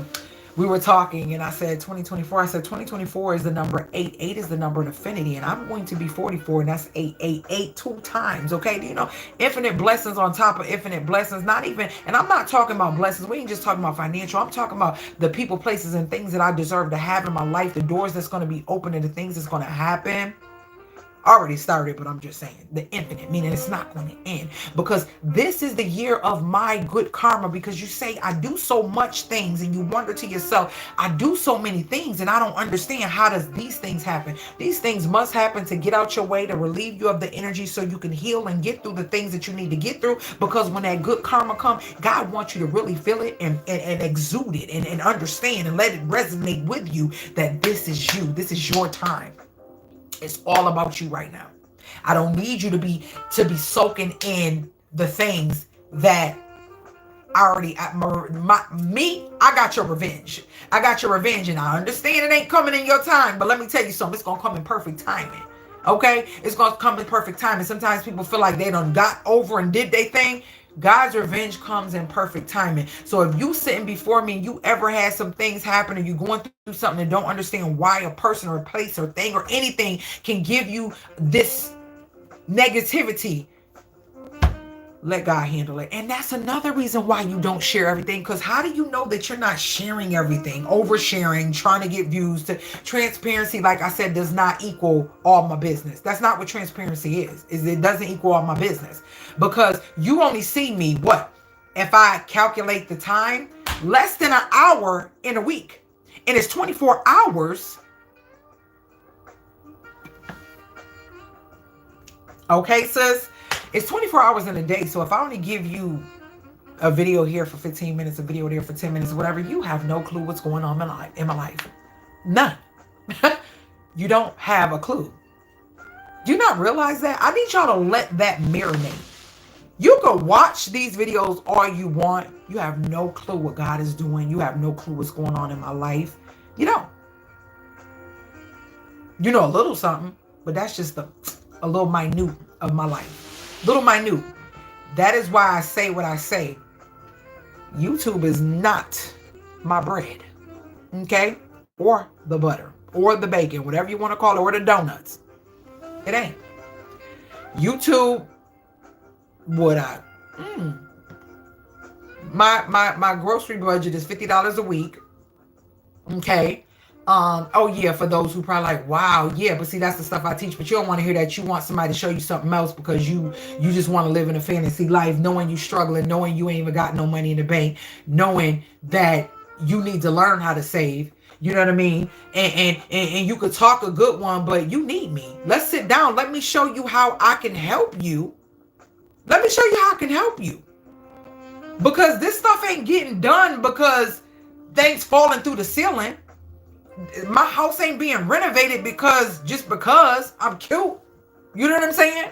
We were talking and I said 2024. I said 2024 is the number 8. 8 is the number of infinity, and I'm going to be 44, and that's 8 2 times. Okay, do you know infinite blessings on top of infinite blessings? Not even, and I'm not talking about blessings. We ain't just talking about financial. I'm talking about the people, places, and things that I deserve to have in my life. The doors that's going to be open and the things that's going to happen. Already started, but I'm just saying the infinite, meaning it's not going to end, because this is the year of my good karma. Because you say I do so much things and you wonder to yourself, I do so many things and I don't understand, how does these things happen? These things must happen to get out your way, to relieve you of the energy so you can heal and get through the things that you need to get through. Because when that good karma comes, God wants you to really feel it and exude it and understand and let it resonate with you that this is you. This is your time. It's all about you right now. I don't need you to be soaking in the things that I got your revenge. I got your revenge, and I understand it ain't coming in your time, but let me tell you something. It's going to come in perfect timing. Okay? It's going to come in perfect timing. Sometimes people feel like they done got over and did their thing. God's revenge comes in perfect timing. So if you sitting before me and you ever had some things happen, or you going through something and don't understand why a person or a place or thing or anything can give you this negativity, let God handle it. And that's another reason why you don't share everything. Because how do you know that you're not sharing everything? Oversharing, trying to get views. Transparency, like I said, does not equal all my business. That's not what transparency is. It doesn't equal all my business. Because you only see me, what? If I calculate the time, less than an hour in a week. And it's 24 hours. Okay, sis? It's 24 hours in a day. So if I only give you a video here for 15 minutes, a video there for 10 minutes, whatever, you have no clue what's going on in my life. None. You don't have a clue. Do you not realize that? I need y'all to let that marinate. You can watch these videos all you want. You have no clue what God is doing. You have no clue what's going on in my life. You don't. You know a little something, but that's just a little minute of my life. Little minute. That is why I say what I say. YouTube is not my bread. Okay? Or the butter. Or the bacon. Whatever you want to call it. Or the donuts. It ain't. YouTube. Would I? My grocery budget is $50 a week. Okay. Oh yeah, for those who probably like, wow, yeah, but see, that's the stuff I teach, but you don't want to hear that. You want somebody to show you something else because you just want to live in a fantasy life, knowing you struggling, knowing you ain't even got no money in the bank, knowing that you need to learn how to save. You know what I mean? And you could talk a good one, but you need me. Let's sit down. Let me show you how I can help you. Let me show you how I can help you. Because this stuff ain't getting done because things falling through the ceiling. My house ain't being renovated because I'm cute. You know what I'm saying?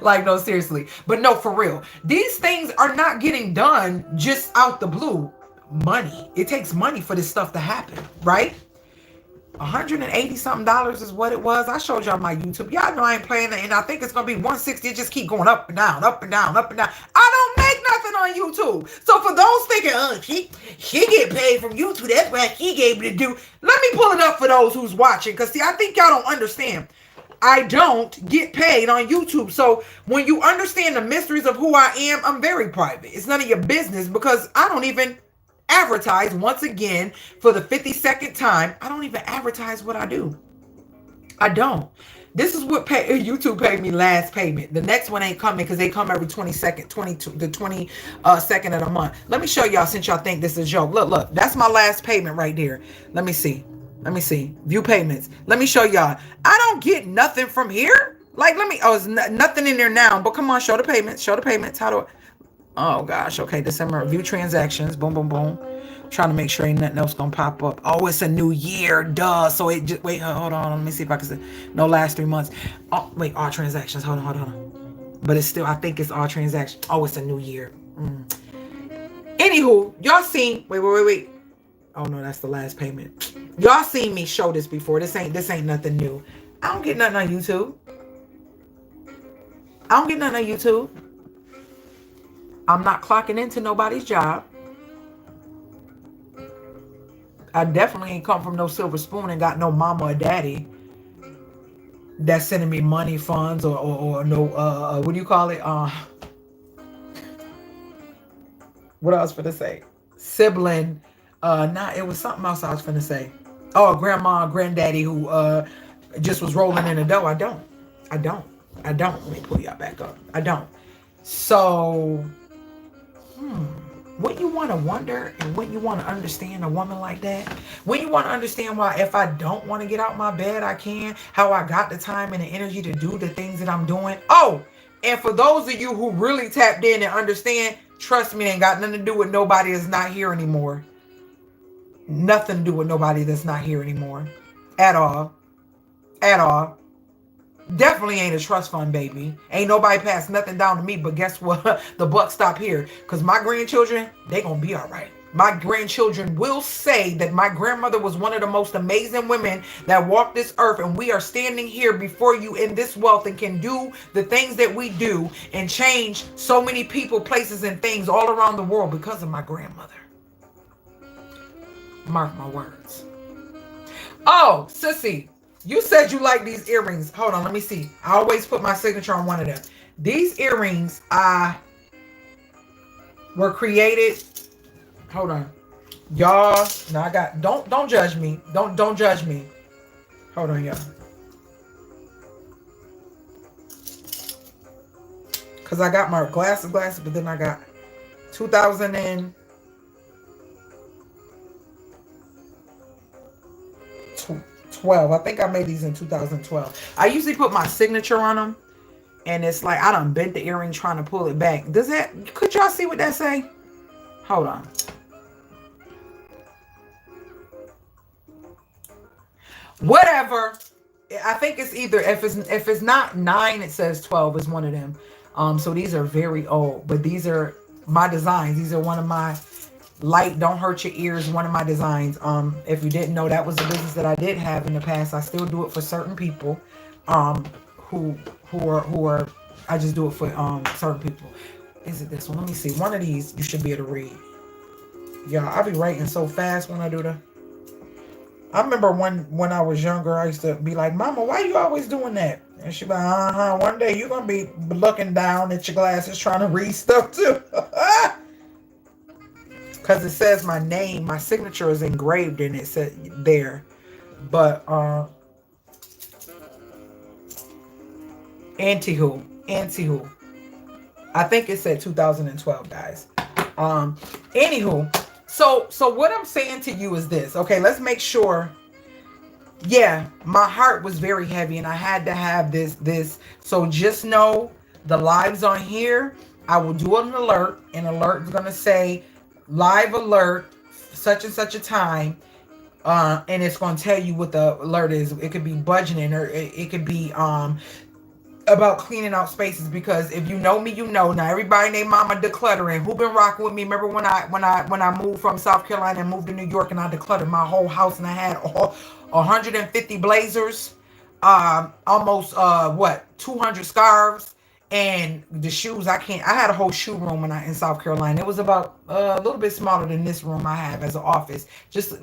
Like, no, seriously. But no, for real. These things are not getting done just out the blue. Money. It takes money for this stuff to happen, right? $180 something is what it was. I showed y'all my YouTube. Y'all know I ain't playing it, and I think it's gonna be 160. It just keep going up and down, up and down, up and down. I don't make nothing on YouTube. So for those thinking, oh, she get paid from YouTube, that's what she able to do. Let me pull it up for those who's watching, because see, I think y'all don't understand. I don't get paid on YouTube. So when you understand the mysteries of who I am, I'm very private. It's none of your business, because I don't even advertise. Once again, for the 52nd time, I don't even advertise what I do. I don't. This is what YouTube paid me last payment. The next one ain't coming, because they come every 22nd, 22, the 22nd of the month. Let me show y'all, since y'all think this is a joke. Look, that's my last payment right there. Let me see. View payments. Let me show y'all. I don't get nothing from here. Like, it's nothing in there now. But come on, show the payments. How do I? Oh gosh. Okay, December. View transactions. Boom, boom, boom. Trying to make sure ain't nothing else gonna pop up. Oh, it's a new year. Duh. So it just wait. Hold on. Let me see if I can say no last 3 months. Oh wait, all transactions. Hold on. But it's still. I think it's all transactions. Oh, it's a new year. Anywho, y'all seen? Wait. Oh no, that's the last payment. Y'all seen me show this before. This ain't nothing new. I don't get nothing on YouTube. I'm not clocking into nobody's job. I definitely ain't come from no silver spoon and got no mama or daddy that's sending me money, funds, or no what do you call it? What else for to say? Sibling. It was something else I was finna say. Oh, grandma, granddaddy who just was rolling in the dough. I don't. Let me pull y'all back up. I don't. So, when you want to wonder and when you want to understand a woman like that, when you want to understand why if I don't want to get out my bed, I can, how I got the time and the energy to do the things that I'm doing. Oh, and for those of you who really tapped in and understand, trust me, it ain't got nothing to do with nobody that's not here anymore. Nothing to do with nobody that's not here anymore. At all. Definitely ain't a trust fund, baby. Ain't nobody passed nothing down to me, but guess what? The buck stop here. Because my grandchildren, they gonna be all right. My grandchildren will say that my grandmother was one of the most amazing women that walked this earth, and we are standing here before you in this wealth and can do the things that we do and change so many people, places, and things all around the world because of my grandmother. Mark my words. Oh, sissy, you said you like these earrings. Hold on, let me see. I always put my signature on one of them. These earrings were created. Hold on. Y'all, now I got don't judge me. Don't judge me. Hold on, y'all. Cause I got my glasses, but then I got 2012. I think I made these in 2012. I usually put my signature on them, and it's like I done bent the earring trying to pull it back. Could y'all see what that say? Hold on. Whatever. I think it's either if it's not 9, it says 12 is one of them. So these are very old, but these are my designs. These are one of my light, don't hurt your ears, one of my designs. If you didn't know, that was a business that I did have in the past. I still do it for certain people who are I just do it for certain people. Is it this one? Let me see. One of these you should be able to read. Yeah, I be writing so fast when I do the. I remember when I was younger, I used to be like, Mama, why you always doing that? And she'd be like, one day you're going to be looking down at your glasses trying to read stuff too. Because it says my name, my signature is engraved in it there. But, anywho. I think it said 2012, guys. Anywho. So what I'm saying to you is this. Okay, let's make sure. Yeah, my heart was very heavy and I had to have this. So just know the lives on here, I will do an alert. An alert is going to say live alert, such and such a time. And it's going to tell you what the alert is. It could be budgeting, or it could be about cleaning out spaces, because if you know me, you know now everybody named Mama decluttering. Who been rocking with me? Remember when I moved from South Carolina and moved to New York, and I decluttered my whole house, and I had all 150 blazers, almost what 200 scarves, and the shoes. I had a whole shoe room when I in South Carolina. It was about a little bit smaller than this room I have as an office. Just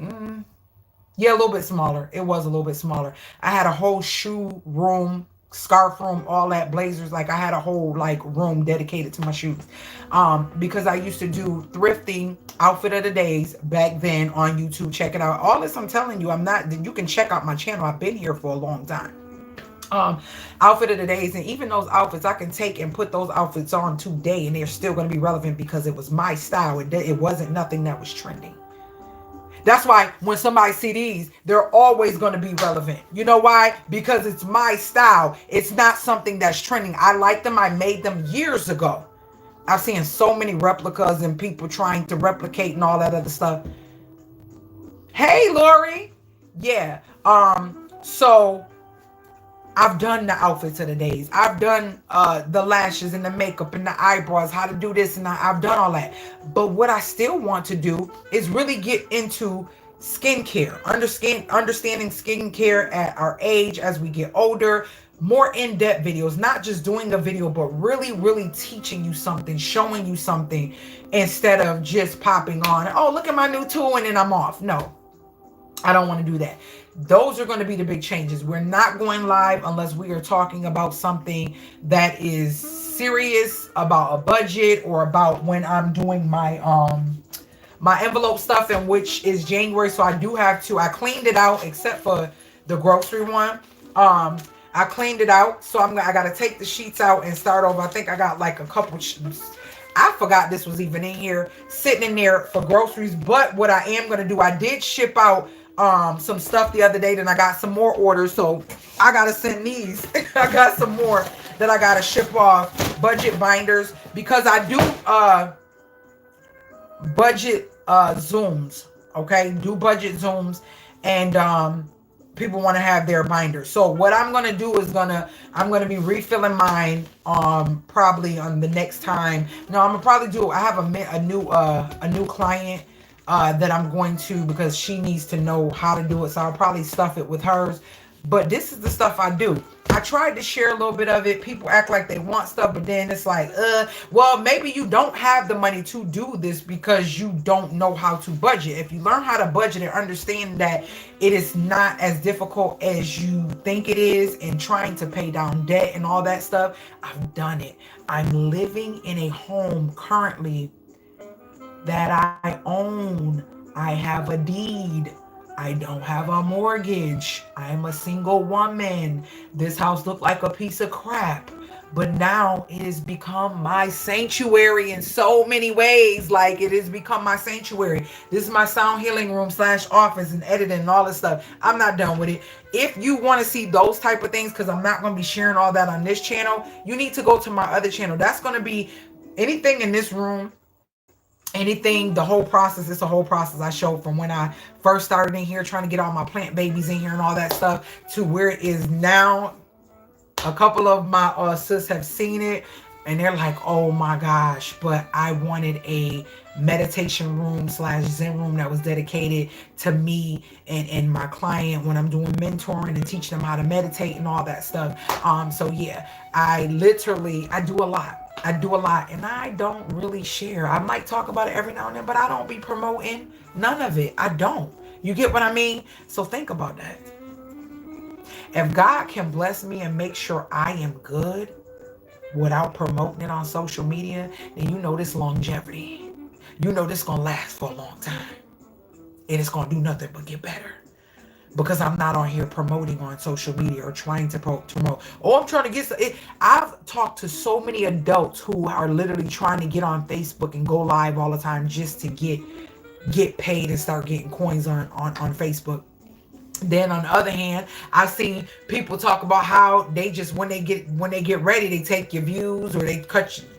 yeah, a little bit smaller. It was a little bit smaller. I had a whole shoe room, scarf room, all that, blazers. Like I had a whole like room dedicated to my shoes. Because I used to do thrifting, outfit of the days back then on YouTube. Check it out. All this I'm telling you, you can check out my channel. I've been here for a long time. Outfit of the days, and even those outfits I can take and put those outfits on today, and they're still going to be relevant because it was my style. It wasn't nothing that was trending. That's why when somebody see these, they're always going to be relevant. You know why? Because it's my style. It's not something that's trending. I like them. I made them years ago. I've seen so many replicas and people trying to replicate and all that other stuff. Hey, Lori. Yeah. So I've done the outfits of the days. I've done the lashes and the makeup and the eyebrows, how to do this, and I've done all that. But what I still want to do is really get into skincare, understanding skincare at our age as we get older, more in-depth videos, not just doing a video, but really, really teaching you something, showing you something, instead of just popping on, oh, look at my new tool, and then I'm off. No, I don't want to do that. Those are going to be the big changes. We're not going live unless we are talking about something that is serious, about a budget, or about when I'm doing my my envelope stuff, in which is January. So I do have to, I cleaned it out except for the grocery one. I cleaned it out, so I got to take the sheets out and start over. I think I got like a couple I forgot this was even in here, sitting in there for groceries. But what I am going to do, I did ship out some stuff the other day, then I got some more orders, so I gotta send these. I got some more that I gotta ship off. Budget binders, because I do budget zooms. Okay, do budget zooms, and people want to have their binders. So what I'm gonna do is I'm gonna be refilling mine probably on the next time. No, I'm gonna probably do, I have a new client that I'm going to, because she needs to know how to do it, so I'll probably stuff it with hers. But this is the stuff I do. I tried to share a little bit of it. People act like they want stuff, but then it's like, well, maybe you don't have the money to do this because you don't know how to budget. If you learn how to budget and understand that it is not as difficult as you think it is, and trying to pay down debt and all that stuff, I've done it. I'm living in a home currently that I own. I have a deed. I don't have a mortgage. I'm a single woman. This house looked like a piece of crap, but now it has become my sanctuary in so many ways. Like, it has become my sanctuary. This is my sound healing room / office and editing and all this stuff. I'm not done with it. If you want to see those type of things, because I'm not going to be sharing all that on this channel, you need to go to my other channel. That's going to be anything in this room. Anything, the whole process. It's a whole process I showed from when I first started in here trying to get all my plant babies in here and all that stuff to where it is now. A couple of my sis have seen it and they're like, oh my gosh, but I wanted a meditation room / Zen room that was dedicated to me and my client when I'm doing mentoring and teaching them how to meditate and all that stuff. So yeah, I do a lot. And I don't really share. I might talk about it every now and then, but I don't be promoting none of it. I don't. You get what I mean? So think about that. If God can bless me and make sure I am good without promoting it on social media, then you know this longevity. You know this gonna last for a long time. And it's gonna do nothing but get better. Because I'm not on here promoting on social media or trying to promote. Oh, I'm trying to get it. I've talked to so many adults who are literally trying to get on Facebook and go live all the time just to get paid and start getting coins on Facebook. Then on the other hand, I've seen people talk about how they just when they get ready, they take your views, or they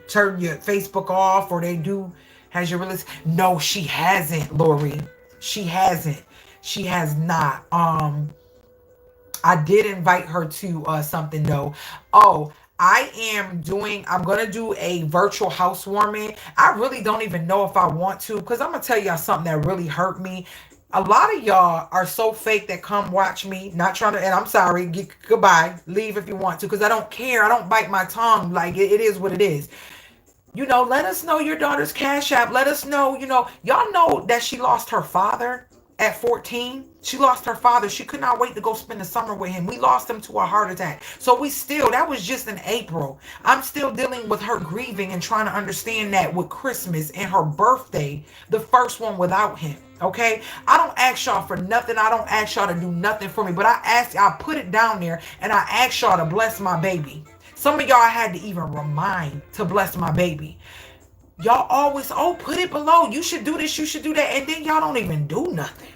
turn your Facebook off, or they do. Has your release? No, she hasn't, Lori. She hasn't. She has not. I did invite her to something though. Oh, I'm going to do a virtual housewarming. I really don't even know if I want to, because I'm going to tell y'all something that really hurt me. A lot of y'all are so fake that come watch me, not trying to, and I'm sorry, goodbye, leave if you want to, because I don't care. I don't bite my tongue. Like, it is what it is. You know, let us know your daughter's Cash App. Let us know, y'all know that she lost her father at 14. She lost her father. She could not wait to go spend the summer with him. We lost him to a heart attack. So that was just in April. I'm still dealing with her grieving and trying to understand that with Christmas and her birthday, the first one without him. Okay, I don't ask y'all for nothing. I don't ask y'all to do nothing for me, but I put it down there and I ask y'all to bless my baby. Some of y'all had to even remind to bless my baby. Y'all always, put it below. You should do this, you should do that. And then y'all don't even do nothing.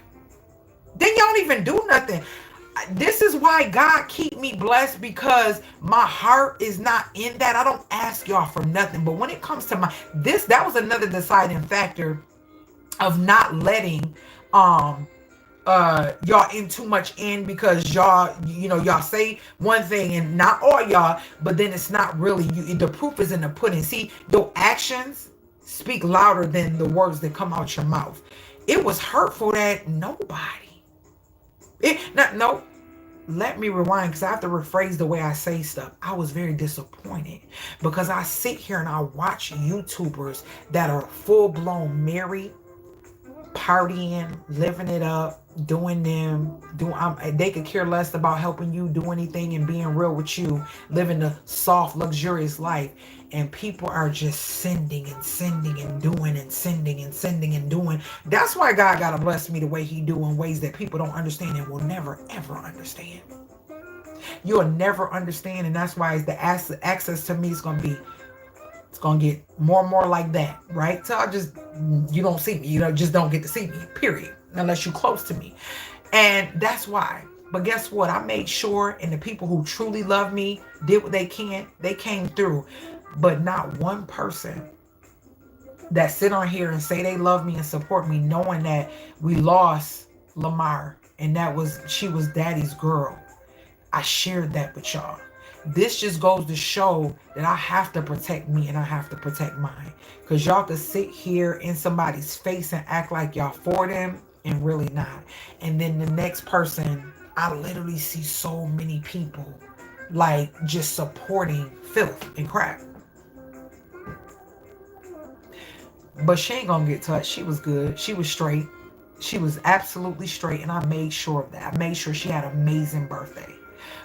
This is why God keep me blessed, because my heart is not in that. I don't ask y'all for nothing. But when it comes to that was another deciding factor of not letting y'all in too much in, because y'all say one thing, and not all y'all, but then it's not really you. The proof is in the pudding. See, your actions speak louder than the words that come out your mouth. It was hurtful that let me rewind, because I have to rephrase the way I say stuff. I was very disappointed, because I sit here and I watch YouTubers that are full-blown married, partying, living it up, they could care less about helping you do anything and being real with you, living a soft, luxurious life. And people are just sending and sending and doing and sending and sending and doing. That's why God gotta bless me the way he do, in ways that people don't understand and will never ever understand. You'll never understand, and that's why the access to me is gonna get more and more like that, right? So you don't see me, just don't get to see me, period, unless you're close to me. And that's why. But guess what? I made sure, and the people who truly love me did what they can. They came through. But not one person that sit on here and say they love me and support me, knowing that we lost Lamar, and she was daddy's girl. I shared that with y'all. This just goes to show that I have to protect me and I have to protect mine. Because y'all could sit here in somebody's face and act like y'all for them and really not. And then the next person, I literally see so many people like just supporting filth and crap. But she ain't gonna get touched. She was good. She was straight. She was absolutely straight. And I made sure of that. I made sure she had an amazing birthday.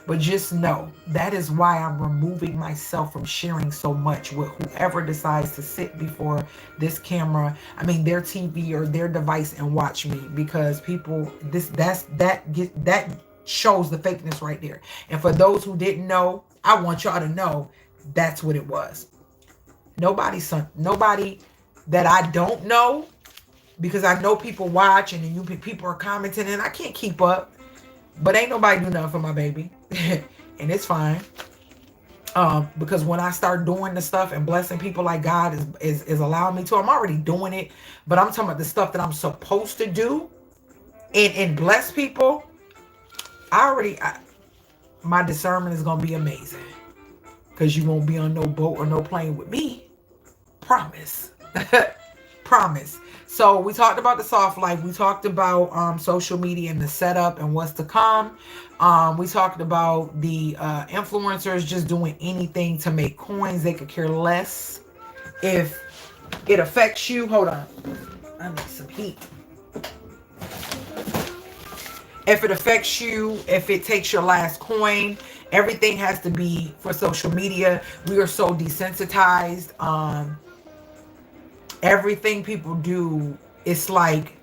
But just know, that is why I'm removing myself from sharing so much with whoever decides to sit before this camera, their TV or their device, and watch me. Because people, that shows the fakeness right there. And for those who didn't know, I want y'all to know that's what it was. Nobody that I don't know, because I know people watch and people are commenting and I can't keep up. But ain't nobody do nothing for my baby. And it's fine. Because when I start doing the stuff and blessing people like God is allowing me to, I'm already doing it. But I'm talking about the stuff that I'm supposed to do and bless people. My discernment is going to be amazing. Because you won't be on no boat or no plane with me. Promise. Promise. So we talked about the soft life. We talked about social media and the setup and what's to come. We talked about the influencers just doing anything to make coins. They could care less if it affects you. Hold on. I need some heat. If it affects you, if it takes your last coin, everything has to be for social media. We are so desensitized. Everything people do, it's like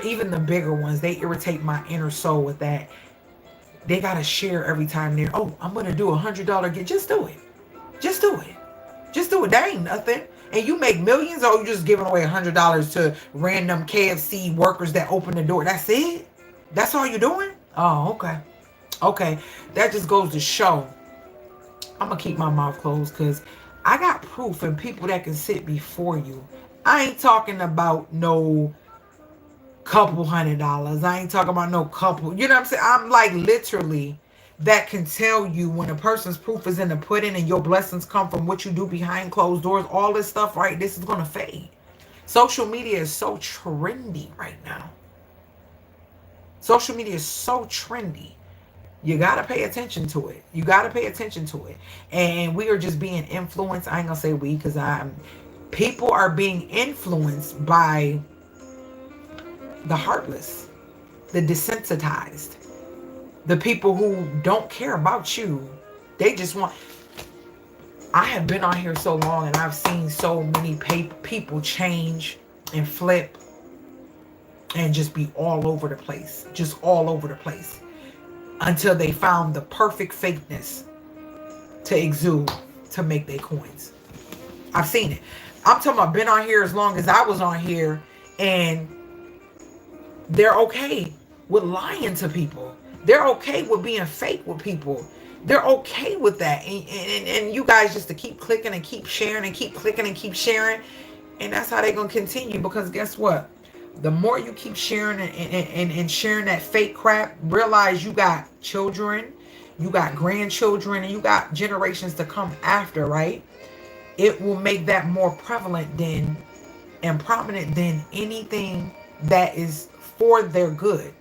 even the bigger ones, they irritate my inner soul with that. They gotta share every time they're, I'm gonna do $100 gift. Just do it. Just do it. Just do it. That ain't nothing. And you make millions, or you just giving away $100 to random KFC workers that open the door. That's it? That's all you're doing? Oh, okay. Okay. That just goes to show. I'm gonna keep my mouth closed, because I got proof and people that can sit before you. I ain't talking about no couple $100. I ain't talking about no couple. You know what I'm saying? I'm like literally that can tell you when a person's proof is in the pudding and your blessings come from what you do behind closed doors, all this stuff, right? This is going to fade. Social media is so trendy right now. Social media is so trendy. You got to pay attention to it. You got to pay attention to it. And we are just being influenced. I ain't going to say we, because people are being influenced by the heartless, the desensitized, the people who don't care about you. They just want... I have been on here so long and I've seen so many people change and flip and just be all over the place. Just all over the place. Until they found the perfect fakeness to exude to make their coins. I've seen it. I'm talking about been on here as long as I was on here, and they're okay with lying to people. They're okay with being fake with people. They're okay with that. And you guys just to keep clicking and keep sharing and keep clicking and keep sharing. And that's how they're going to continue, because guess what? The more you keep sharing and sharing that fake crap, realize you got children, you got grandchildren, and you got generations to come after, right? It will make that more prevalent than and prominent than anything that is for their good.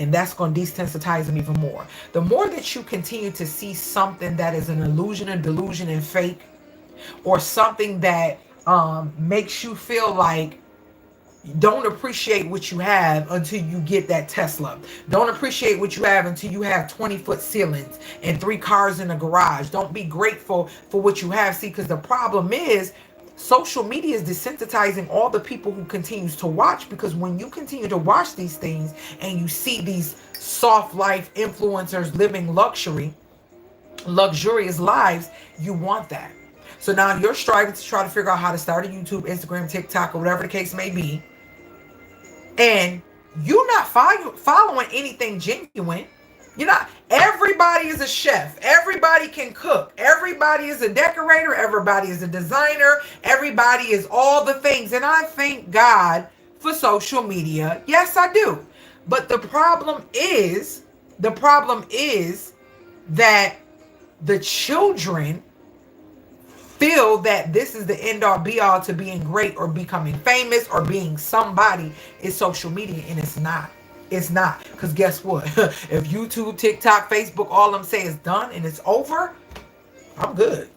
And that's going to desensitize them even more. The more that you continue to see something that is an illusion, a delusion, and fake, or something that makes you feel like don't appreciate what you have until you get that Tesla. Don't appreciate what you have until you have 20-foot ceilings and 3 cars in the garage. Don't be grateful for what you have. See, because the problem is social media is desensitizing all the people who continues to watch, because when you continue to watch these things and you see these soft life influencers living luxurious lives, you want that. So now you're striving to try to figure out how to start a YouTube, Instagram, TikTok, or whatever the case may be. And you're not following anything genuine. You're not. Everybody is a chef. Everybody can cook. Everybody is a decorator. Everybody is a designer. Everybody is all the things. And I thank God for social media. Yes, I do. But the problem is that the children feel that this is the end all be all to being great or becoming famous or being somebody is social media, and it's not. It's not. Because guess what? If YouTube, TikTok, Facebook, all them say is done and it's over, I'm good.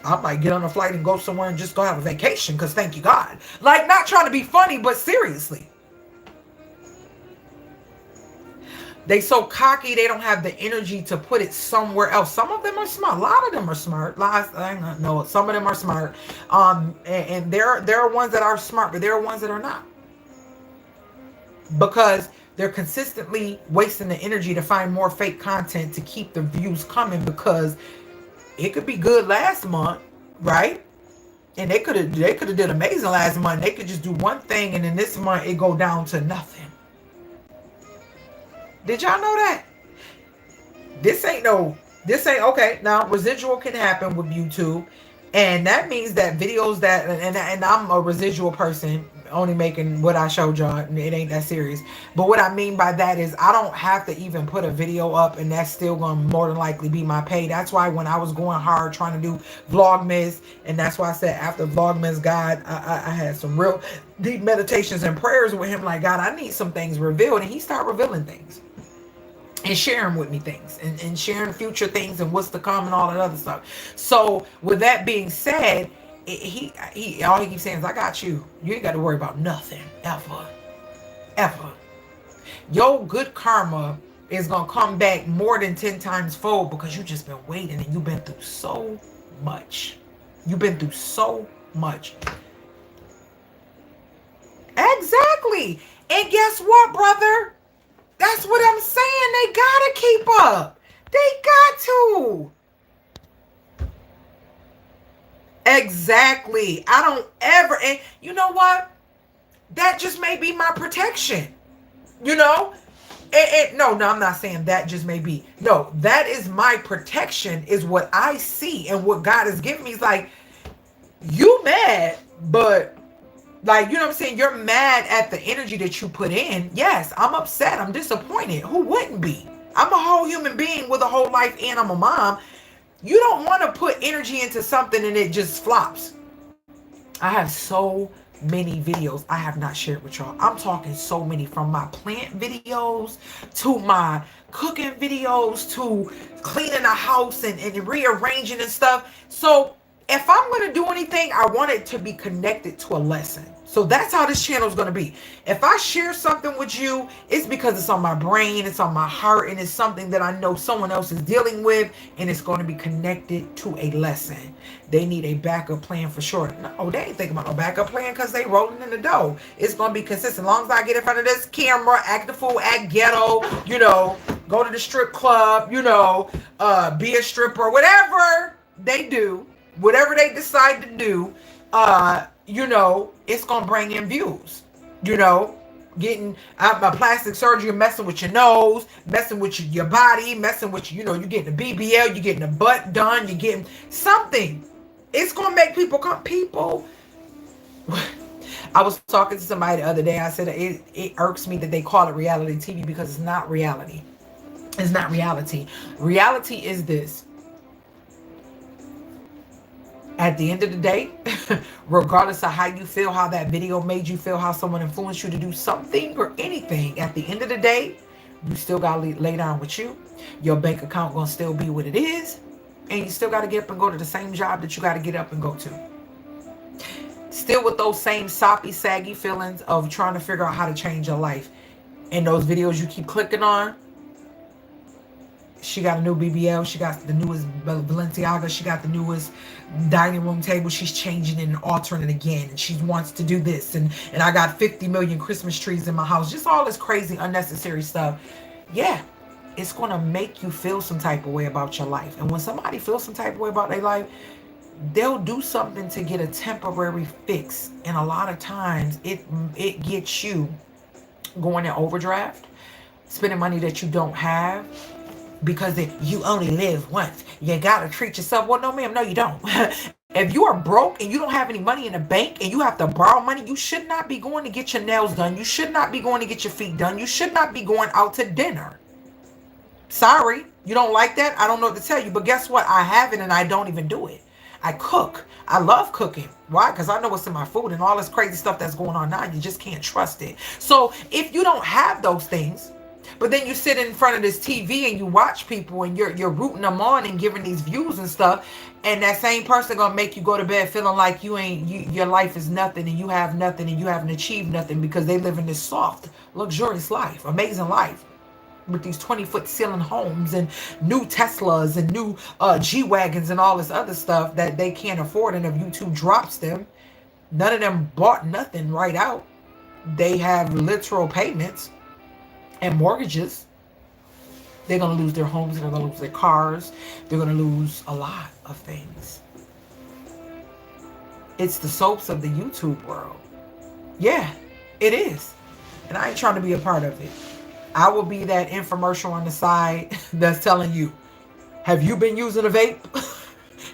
I might get on a flight and go somewhere and just go have a vacation, because thank you God. Like, not trying to be funny, but seriously. They so cocky, they don't have the energy to put it somewhere else. Some of them are smart. A lot of them are smart. No, some of them are smart. And there are ones that are smart, but there are ones that are not. Because they're consistently wasting the energy to find more fake content to keep the views coming, because it could be good last month, right? And they could have did amazing last month. They could just do one thing, and then this month it go down to nothing. Did y'all know that? This ain't okay. Now, residual can happen with YouTube. And that means that videos that, and I'm a residual person, only making what I showed y'all. It ain't that serious. But what I mean by that is I don't have to even put a video up, and that's still going to more than likely be my pay. That's why when I was going hard trying to do Vlogmas, and that's why I said after Vlogmas, God, I had some real deep meditations and prayers with him. Like, God, I need some things revealed. And he started revealing things. And sharing with me things and sharing future things and what's to come and all that other stuff. So with that being said, he all he keeps saying is, I got you. You ain't got to worry about nothing ever. Your good karma is going to come back more than 10 times fold, because you just been waiting and you've been through so much. Exactly. And guess what, brother? That's what I'm saying. They gotta keep up. They got to. Exactly. I don't ever, and you know what? That just may be my protection. You know? No, I'm not saying that just may be. No, that is my protection, is what I see and what God has given me. It's like, you mad, but Like, you know what I'm saying? You're mad at the energy that you put in. Yes, I'm upset. I'm disappointed. Who wouldn't be? I'm a whole human being with a whole life and I'm a mom. You don't want to put energy into something and it just flops. I have so many videos I have not shared with y'all. I'm talking so many, from my plant videos to my cooking videos to cleaning the house and rearranging and stuff. So if I'm going to do anything, I want it to be connected to a lesson. So that's how this channel is going to be. If I share something with you, it's because it's on my brain, it's on my heart, and it's something that I know someone else is dealing with, and it's going to be connected to a lesson. They need a backup plan for sure. No, they ain't thinking about no backup plan because they rolling in the dough. It's going to be consistent. As long as I get in front of this camera, act the fool, act ghetto, you know, go to the strip club, you know, be a stripper, whatever they do, whatever they decide to do, you know, it's gonna bring in views. You know, getting my plastic surgery, messing with your nose, messing with your body, messing with, you know, you're getting a BBL, you're getting a butt done, you're getting something. It's gonna make people come. People. I was talking to somebody the other day. I said it irks me that they call it reality TV because it's not reality. It's not reality. Reality is this. At the end of the day, regardless of how you feel, how that video made you feel, how someone influenced you to do something or anything, at the end of the day, you still got to lay down with you. Your bank account going to still be what it is. And you still got to get up and go to the same job that you got to get up and go to. Still with those same soppy, saggy feelings of trying to figure out how to change your life. And those videos you keep clicking on, she got a new BBL. She got the newest Balenciaga. She got the newest dining room table. She's changing it and altering it again. And she wants to do this. And I got 50 million Christmas trees in my house. Just all this crazy, unnecessary stuff. Yeah, it's going to make you feel some type of way about your life. And when somebody feels some type of way about their life, they'll do something to get a temporary fix. And a lot of times it gets you going in overdraft, spending money that you don't have. Because you only live once. You gotta treat yourself. Well, no, ma'am, no, you don't. If you are broke and you don't have any money in the bank and you have to borrow money, you should not be going to get your nails done. You should not be going to get your feet done. You should not be going out to dinner. Sorry, you don't like that? I don't know what to tell you. But guess what? I have it and I don't even do it. I cook. I love cooking. Why? Because I know what's in my food and all this crazy stuff that's going on now. You just can't trust it. So if you don't have those things, but then you sit in front of this TV and you watch people and you're rooting them on and giving these views and stuff, and that same person gonna make you go to bed feeling like your life is nothing and you have nothing and you haven't achieved nothing because they live in this soft, luxurious life, amazing life with these 20-foot ceiling homes and new Teslas and new G-Wagons and all this other stuff that they can't afford. And if YouTube drops them, none of them bought nothing right out. They have literal payments and mortgages. They're going to lose their homes. They're going to lose their cars. They're going to lose a lot of things. It's the soaps of the YouTube world. Yeah, it is. And I ain't trying to be a part of it. I will be that infomercial on the side that's telling you, have you been using a vape?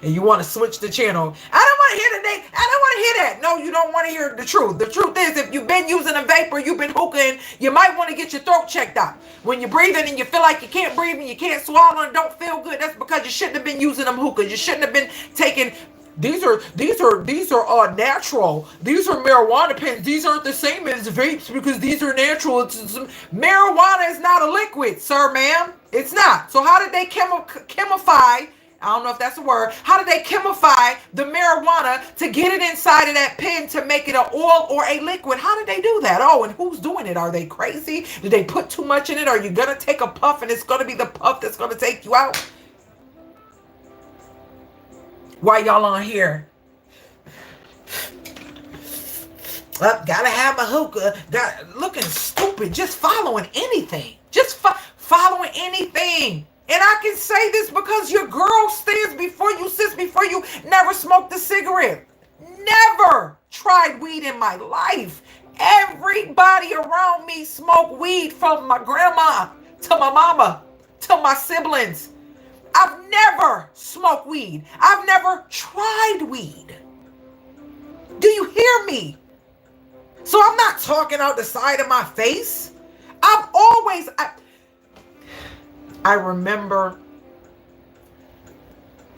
And you want to switch the channel. I don't want to hear the name. I don't want to hear that. No, you don't want to hear the truth. The truth is, if you've been using a vape or you've been hookahing, you might want to get your throat checked out. When you're breathing and you feel like you can't breathe and you can't swallow and don't feel good, that's because you shouldn't have been using them hookahs. You shouldn't have been taking. These are natural. These are marijuana pens. These aren't the same as vapes because these are natural. Marijuana is not a liquid, sir, ma'am. It's not. So how did they chemify? I don't know if that's a word. How did they chemify the marijuana to get it inside of that pen to make it an oil or a liquid? How did they do that? Oh, and who's doing it? Are they crazy? Did they put too much in it? Are you going to take a puff and it's going to be the puff that's going to take you out? Why y'all on here? Gotta have a hookah. Looking stupid. Just following anything. Just following anything. And I can say this because your girl stands before you, sits before you, never smoked a cigarette. Never tried weed in my life. Everybody around me smoked weed, from my grandma to my mama to my siblings. I've never smoked weed. I've never tried weed. Do you hear me? So I'm not talking out the side of my face. I've always, I remember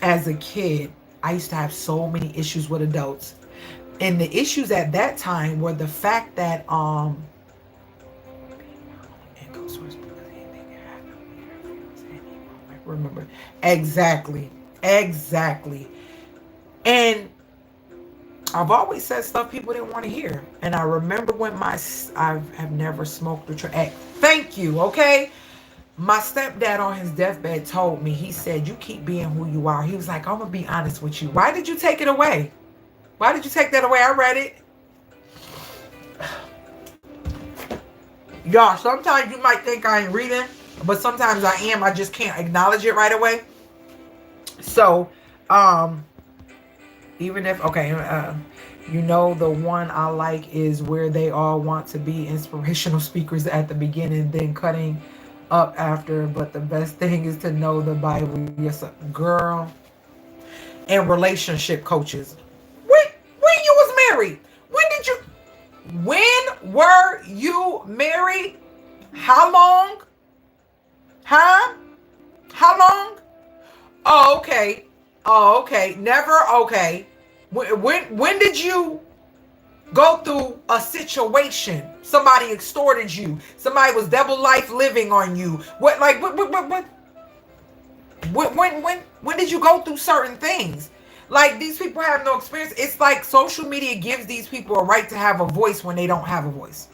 as a kid, I used to have so many issues with adults. And the issues at that time were the fact that, remember, exactly. And I've always said stuff people didn't want to hear. And I remember when I have never smoked a thank you, okay? My stepdad on his deathbed told me, he said, you keep being who you are. He was like, I'm going to be honest with you. Why did you take it away? Why did you take that away? I read it. Y'all, sometimes you might think I ain't reading, but sometimes I am. I just can't acknowledge it right away. So, even if, okay, you know, the one I like is where they all want to be inspirational speakers at the beginning, then cutting up after. But the best thing is to know the Bible. Yes, girl. And relationship coaches. When you was married? When were you married? How long? Huh? How long? Oh, okay. Oh, okay. Never. Okay. When did you go through a situation? Somebody extorted you. Somebody was double life living on you. What? When did you go through certain things? Like, these people have no experience. It's like social media gives these people a right to have a voice when they don't have a voice.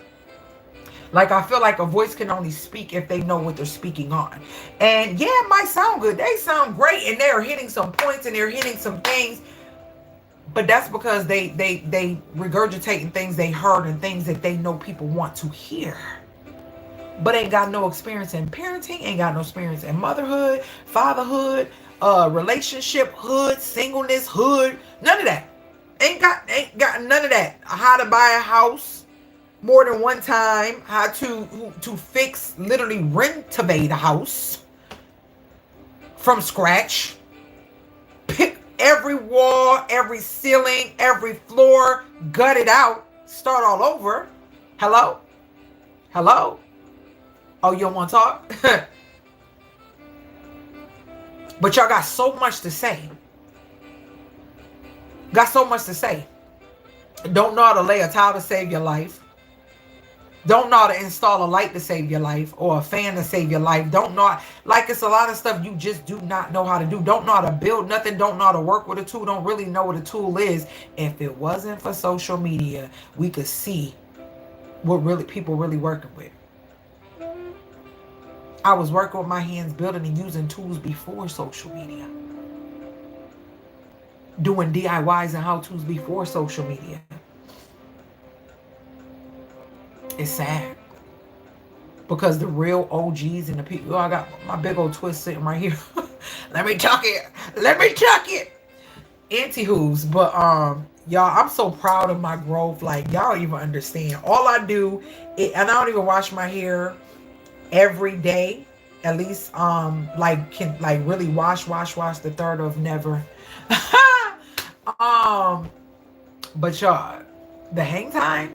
Like, I feel like a voice can only speak if they know what they're speaking on. And yeah, it might sound good. They sound great, and they're hitting some points, and they're hitting some things. But that's because they regurgitating things they heard and things that they know people want to hear. But ain't got no experience in parenting, ain't got no experience in motherhood, fatherhood, relationship, hood, singleness, hood, none of that. Ain't got none of that. How to buy a house more than one time, how to fix, literally renovate a house from scratch. Pick every wall, every ceiling, every floor, gut it out, start all over. Hello? Hello? Oh, you don't want to talk? But y'all got so much to say. Got so much to say. Don't know how to lay a towel to save your life. Don't know how to install a light to save your life, or a fan to save your life. Don't know, like, it's a lot of stuff you just do not know how to do. Don't know how to build nothing. Don't know how to work with a tool. Don't really know what a tool is. If it wasn't for social media, we could see what really people really working with. I was working with my hands, building and using tools before social media. Doing DIYs and how-tos before social media. It's sad. Because the real OGs and the people, I got my big old twist sitting right here. Let me tuck it. Anti-hooves. But y'all, I'm so proud of my growth. Like, y'all don't even understand. All I do, and I don't even wash my hair every day. At least can really wash the third of never. But y'all, the hang time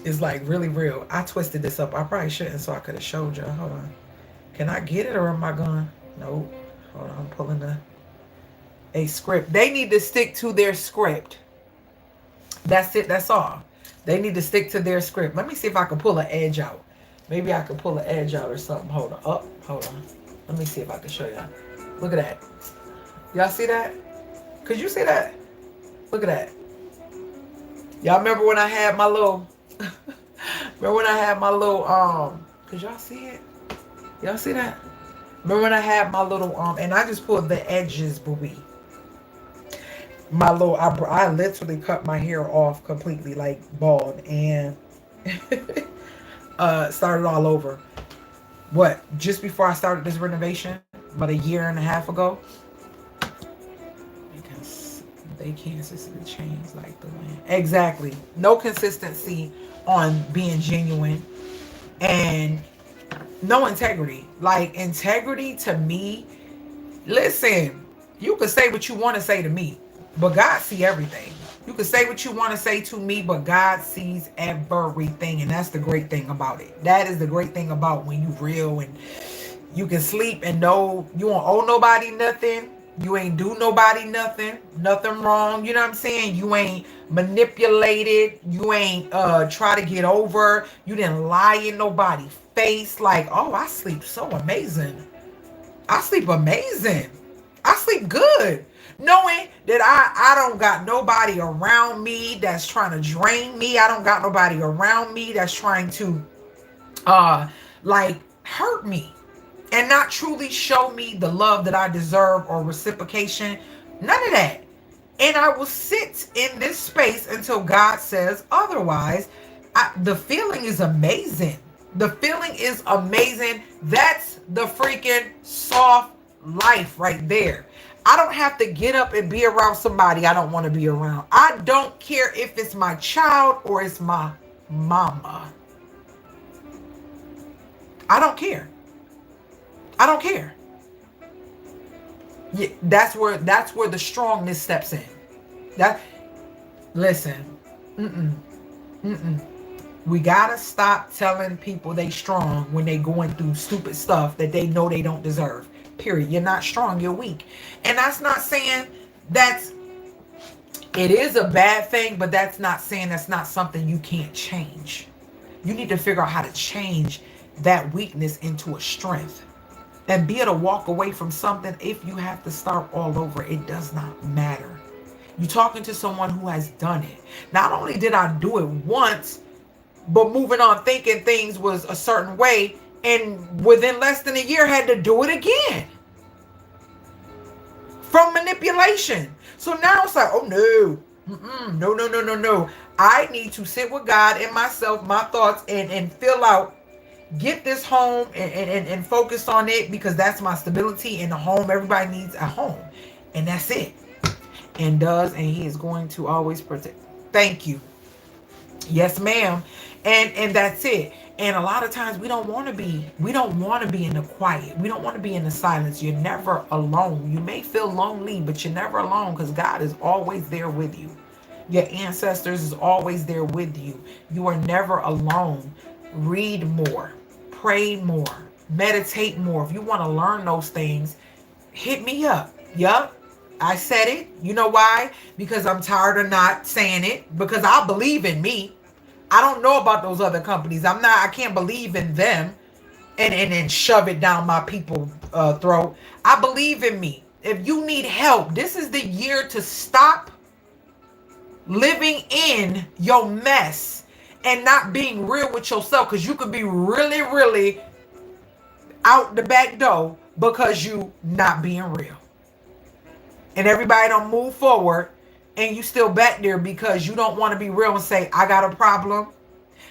is like really real. I twisted this up. I probably shouldn't, so I could have showed y'all. Hold on. Can I get it, or am I going? Nope. Hold on. I'm pulling a script. They need to stick to their script. That's it. That's all. They need to stick to their script. Let me see if I can pull an edge out. Maybe I could pull an edge out or something. Hold on. Oh, hold on. Let me see if I can show y'all. Look at that. Y'all see that? Could you see that? Look at that. Y'all remember when I had my little... remember when I had my little... Could y'all see it? Y'all see that? Remember when I had my little... And I just pulled the edges, booby. My little... I literally cut my hair off completely, like bald. And... started all over. What? Just before I started this renovation, about a year and a half ago. Because they can't consistently change like the wind. Exactly. No consistency on being genuine. And no integrity. Like, integrity to me, listen, you can say what you want to say to me, but God see everything. You can say what you want to say to me, but God sees everything. And that's the great thing about it. That is the great thing about when you real and you can sleep and know you won't owe nobody nothing. You ain't do nobody nothing. Nothing wrong. You know what I'm saying? You ain't manipulated. You ain't try to get over. You didn't lie in nobody's face. Like, oh, I sleep so amazing. I sleep amazing. I sleep good. Knowing that I don't got nobody around me that's trying to drain me. I don't got nobody around me that's trying to like hurt me and not truly show me the love that I deserve or reciprocation. None of that. And I will sit in this space until God says otherwise. The feeling is amazing. The feeling is amazing. That's the freaking soft life right there. I don't have to get up and be around somebody I don't want to be around. I don't care if it's my child or it's my mama. I don't care. I don't care. Yeah, that's where the strongness steps in. Listen. We gotta stop telling people they strong when they going through stupid stuff that they know they don't deserve. Period. You're not strong, you're weak. And that's not saying it is a bad thing, but that's not saying that's not something you can't change. You need to figure out how to change that weakness into a strength and be able to walk away from something. If you have to start all over, it does not matter. You're talking to someone who has done it. Not only did I do it once, but moving on thinking things was a certain way, and within less than a year had to do it again from manipulation. So now it's like, oh no. I need to sit with God and myself, my thoughts, and fill out, get this home and focus on it, because that's my stability in the home. Everybody needs a home, and that's it. And he is going to always protect. Thank you. Yes, ma'am. And that's it. And a lot of times we don't want to be in the quiet. We don't want to be in the silence. You're never alone. You may feel lonely, but you're never alone, because God is always there with you. Your ancestors is always there with you. You are never alone. Read more, pray more, meditate more. If you want to learn those things, hit me up. Yup. I said it. You know why? Because I'm tired of not saying it, because I believe in me. I don't know about those other companies. I can't believe in them and shove it down my people's throat. I believe in me. If you need help, this is the year to stop living in your mess and not being real with yourself, because you could be really, really out the back door because you not being real. And everybody don't move forward, and you still back there because you don't want to be real and say, I got a problem.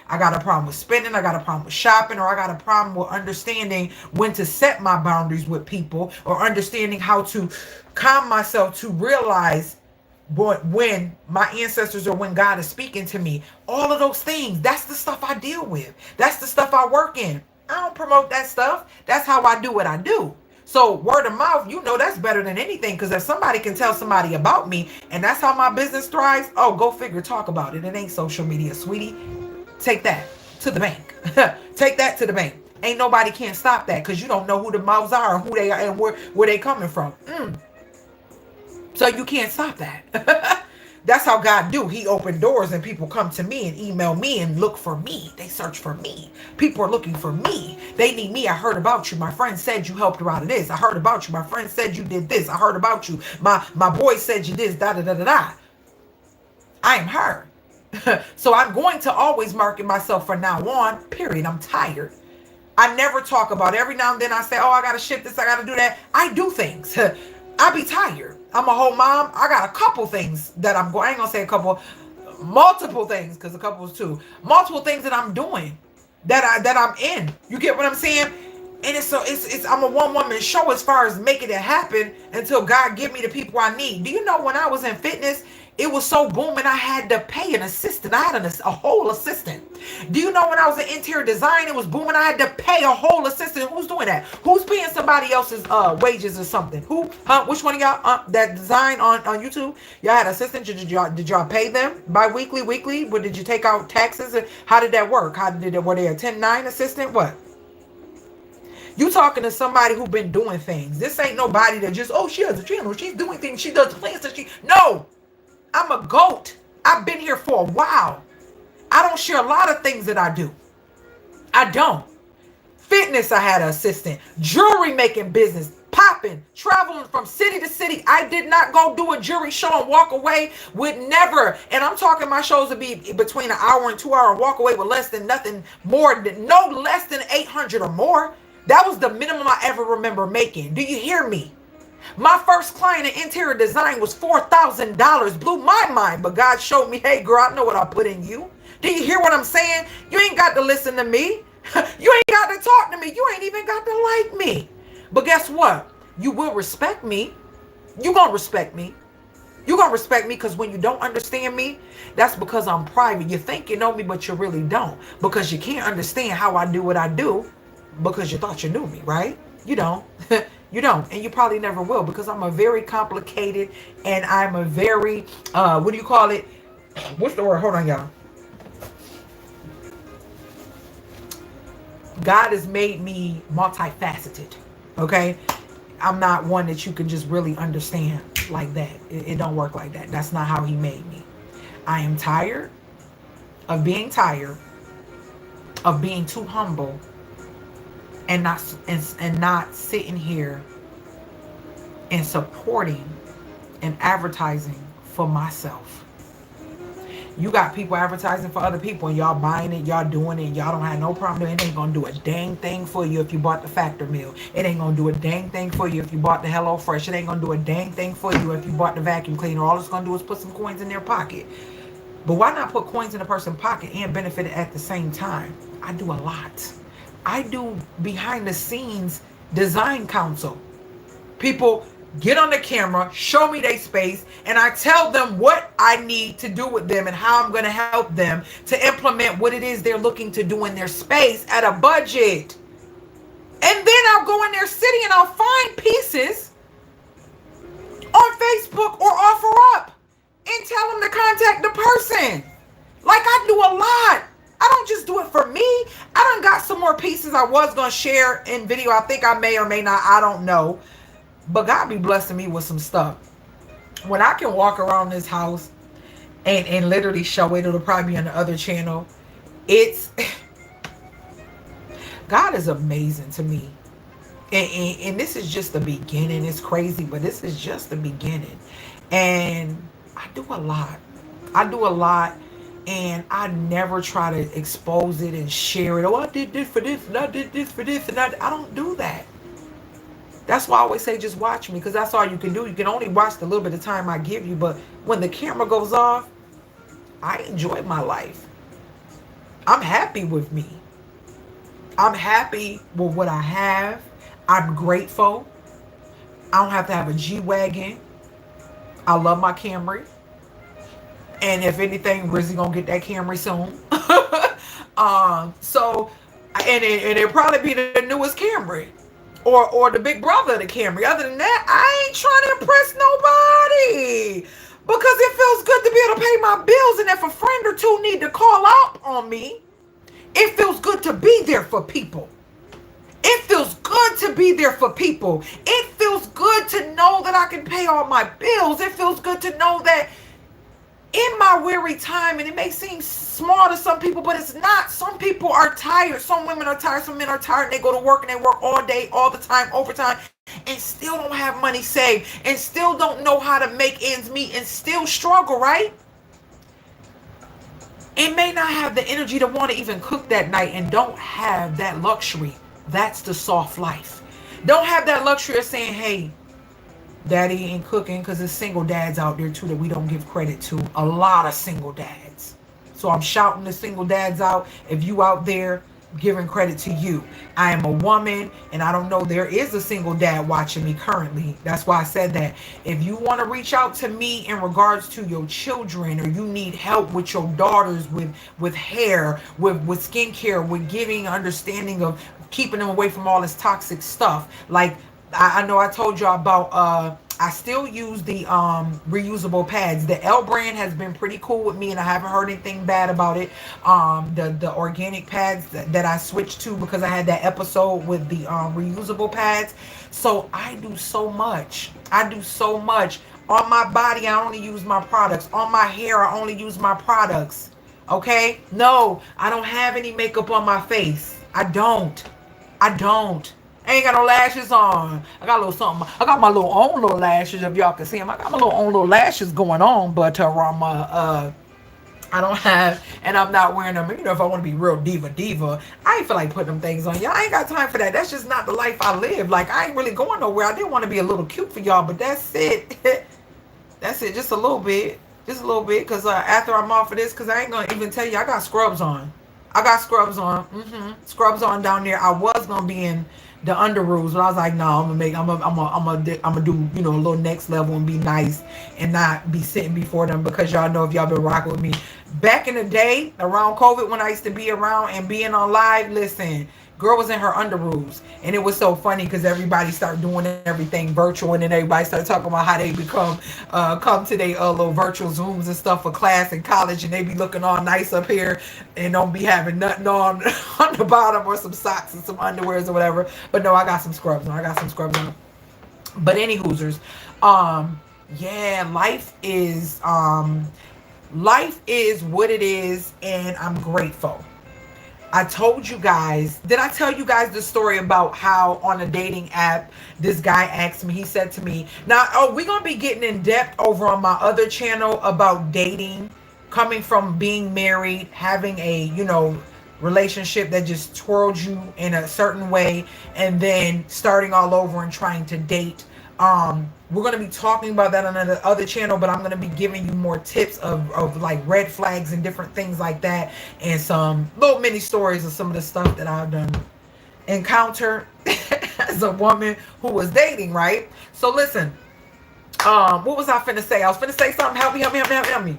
I got a problem with spending. I got a problem with shopping, or I got a problem with understanding when to set my boundaries with people, or understanding how to calm myself to realize when my ancestors or when God is speaking to me. All of those things, that's the stuff I deal with. That's the stuff I work in. I don't promote that stuff. That's how I do what I do. So word of mouth, that's better than anything, because if somebody can tell somebody about me and that's how my business thrives, oh, go figure, talk about it. It ain't social media, sweetie. Take that to the bank. Take that to the bank. Ain't nobody can stop that, because you don't know who the mouths are and who they are and where they coming from. So you can't stop that. That's how God do. He opened doors and people come to me and email me and look for me. They search for me. People are looking for me. They need me. I heard about you. My friend said you helped her out of this. I heard about you. My friend said you did this. I heard about you. My boy said you this. Da da da da da. I am her. So I'm going to always market myself from now on. Period. I'm tired. I never talk about it. Every now and then I say, oh, I got to ship this. I got to do that. I do things. I be tired. I'm a whole mom. I got a couple things that I'm going. I ain't gonna say a couple, multiple things, because a couple is two. Multiple things that I'm doing, that I'm in. You get what I'm saying? And it's I'm a one-woman show as far as making it happen until God give me the people I need. Do you know when I was in fitness, it was so booming, I had to pay an assistant. I had a whole assistant. Do you know when I was an interior designer, it was booming. I had to pay a whole assistant. Who's doing that? Who's paying somebody else's wages or something? Who? Which one of y'all that design on YouTube? Y'all had assistants. Did y'all pay them bi-weekly, weekly? What did you take out taxes? How did that work? Were they a 10-9 assistant? What? You talking to somebody who been doing things. This ain't nobody that just, oh, she has a channel. She's doing things. She does plans that no, I'm a GOAT. I've been here for a while. I don't share a lot of things that I do. I don't. Fitness, I had an assistant. Jewelry making business. Popping. Traveling from city to city. I did not go do a jewelry show and walk away with never. And I'm talking my shows would be between an hour and 2 hours. Walk away with less than nothing more. No less than 800 or more. That was the minimum I ever remember making. Do you hear me? My first client in interior design was $4,000. Blew my mind. But God showed me, hey, girl, I know what I put in you. Do you hear what I'm saying? You ain't got to listen to me. You ain't got to talk to me. You ain't even got to like me. But guess what? You will respect me. You're going to respect me. You're going to respect me because when you don't understand me, that's because I'm private. You think you know me, but you really don't. Because you can't understand how I do what I do because you thought you knew me, right? You don't. You don't. And you probably never will because I'm a very complicated and I'm a very, what do you call it? What's the word? Hold on, y'all. God has made me multifaceted, okay? I'm not one that you can just really understand like that. It don't work like that. That's not how he made me. I am tired of being too humble and not sitting here and supporting and advertising for myself. You got people advertising for other people and y'all buying it, y'all doing it, y'all don't have no problem. It ain't gonna do a dang thing for you if you bought the Factor Meal. It ain't gonna do a dang thing for you if you bought the Hello Fresh. It ain't gonna do a dang thing for you if you bought the vacuum cleaner. All it's gonna do is put some coins in their pocket. But why not put coins in a person's pocket and benefit at the same time? I do a lot. I do behind the scenes design counsel. People get on the camera, show me their space, and I tell them what I need to do with them and how I'm going to help them to implement what it is they're looking to do in their space at a budget. And then I'll go in their city and I'll find pieces on Facebook or offer up and tell them to contact the person. Like I do a lot. I don't just do it for me. I done got some more pieces I was going to share in video. I think I may or may not. I don't know. But God be blessing me with some stuff. When I can walk around this house and literally show it, it'll probably be on the other channel. It's God is amazing to me. And this is just the beginning. It's crazy, but this is just the beginning. And I do a lot. And I never try to expose it and share it. Oh, I did this for this, and I did this for this, and I don't do that. That's why I always say just watch me, because that's all you can do. You can only watch the little bit of time I give you, but when the camera goes off, I enjoy my life. I'm happy with me. I'm happy with what I have. I'm grateful. I don't have to have a G-Wagon. I love my Camry. And if anything, Rizzy gonna get that Camry soon. And it'll probably be the newest Camry. Or the big brother of the Camry. Other than that, I ain't trying to impress nobody. Because it feels good to be able to pay my bills. And if a friend or two need to call out on me, it feels good to be there for people. It feels good to be there for people. It feels good to know that I can pay all my bills. It feels good to know that in my weary time, and it may seem small to some people, but it's not. Some people are tired. Some women are tired. Some men are tired. And they go to work and they work all day, all the time, overtime, and still don't have money saved, and still don't know how to make ends meet, and still struggle, right? And may not have the energy to want to even cook that night, and don't have that luxury. That's the soft life. Don't have that luxury of saying, hey, daddy ain't cooking, because there's single dads out there too that we don't give credit to. A lot of single dads. So I'm shouting the single dads out. If you out there giving credit to you. I am a woman, and I don't know, there is a single dad watching me currently. That's why I said that. If you want to reach out to me in regards to your children, or you need help with your daughters, with hair, with skincare, with giving understanding of keeping them away from all this toxic stuff. Like, I know I told y'all about I still use the reusable pads. The L brand has been pretty cool with me, and I haven't heard anything bad about it. The organic pads that I switched to because I had that episode with the reusable pads. So I do so much. I do so much. On my body, I only use my products. On my hair, I only use my products. Okay? No, I don't have any makeup on my face. I don't. I don't. I ain't got no lashes on. I got a little something. I got my little own little lashes, if y'all can see them. I got my little own little lashes going on, but I don't have, and I'm not wearing them. You know, if I want to be real diva, I ain't feel like putting them things on. Y'all, I ain't got time for that. That's just not the life I live. Like, I ain't really going nowhere. I did want to be a little cute for y'all, but that's it. That's it. Just a little bit. Just a little bit. Because after I'm off of this, because I ain't going to even tell you, I got scrubs on. I got scrubs on. Scrubs on down there. I was going to be in the underoos, but I was like, no, I'm gonna do, you know, a little next level and be nice and not be sitting before them, because y'all know, if y'all been rocking with me back in the day around COVID, when I used to be around and being on live, listen, girl was in her underoos, and it was so funny because everybody started doing everything virtual, and then everybody started talking about how they come to their little virtual Zooms and stuff for class in college, and they be looking all nice up here and don't be having nothing on on the bottom, or some socks and some underwears or whatever. But no, I got some scrubs on. But any hoosers, yeah, life is what it is, and I'm grateful. I told you guys, did I tell you guys the story about how on a dating app, this guy asked me, he said to me, now, we're going to be getting in depth over on my other channel about dating, coming from being married, having a, you know, relationship that just twirled you in a certain way, and then starting all over and trying to date. We're going to be talking about that on the other channel, but I'm going to be giving you more tips of like red flags and different things like that, and some little mini stories of some of the stuff that I've done encountered as a woman who was dating, right? So listen, what was I finna say? I was finna say something. Help me.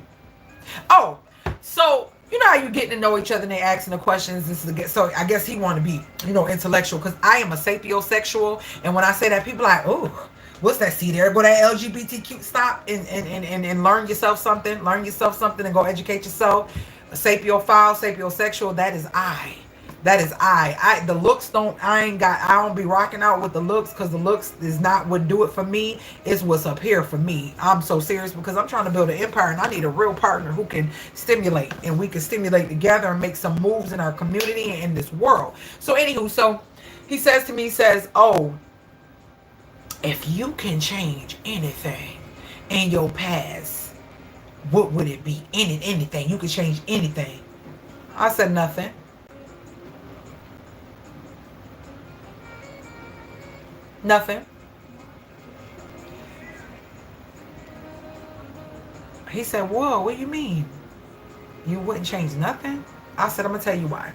Oh, so you know how you getting to know each other and they asking the questions. So I guess he want to be, you know, intellectual, because I am a sapiosexual, and when I say that, people are like, oh, what's that? See, there go that LGBTQ. Stop and learn yourself something. Learn yourself something and go educate yourself. A sapiophile, sapiosexual. That is I. That is I. The looks don't. I don't be rocking out with the looks, because the looks is not what do it for me. It's what's up here for me. I'm so serious because I'm trying to build an empire, and I need a real partner who can stimulate, and we can stimulate together and make some moves in our community and in this world. So anywho, so he says to me, he says, oh, if you can change anything in your past, what would it be? Anything. You can change anything. I said nothing. Nothing. He said, whoa, what do you mean? You wouldn't change nothing? I said, I'm going to tell you why.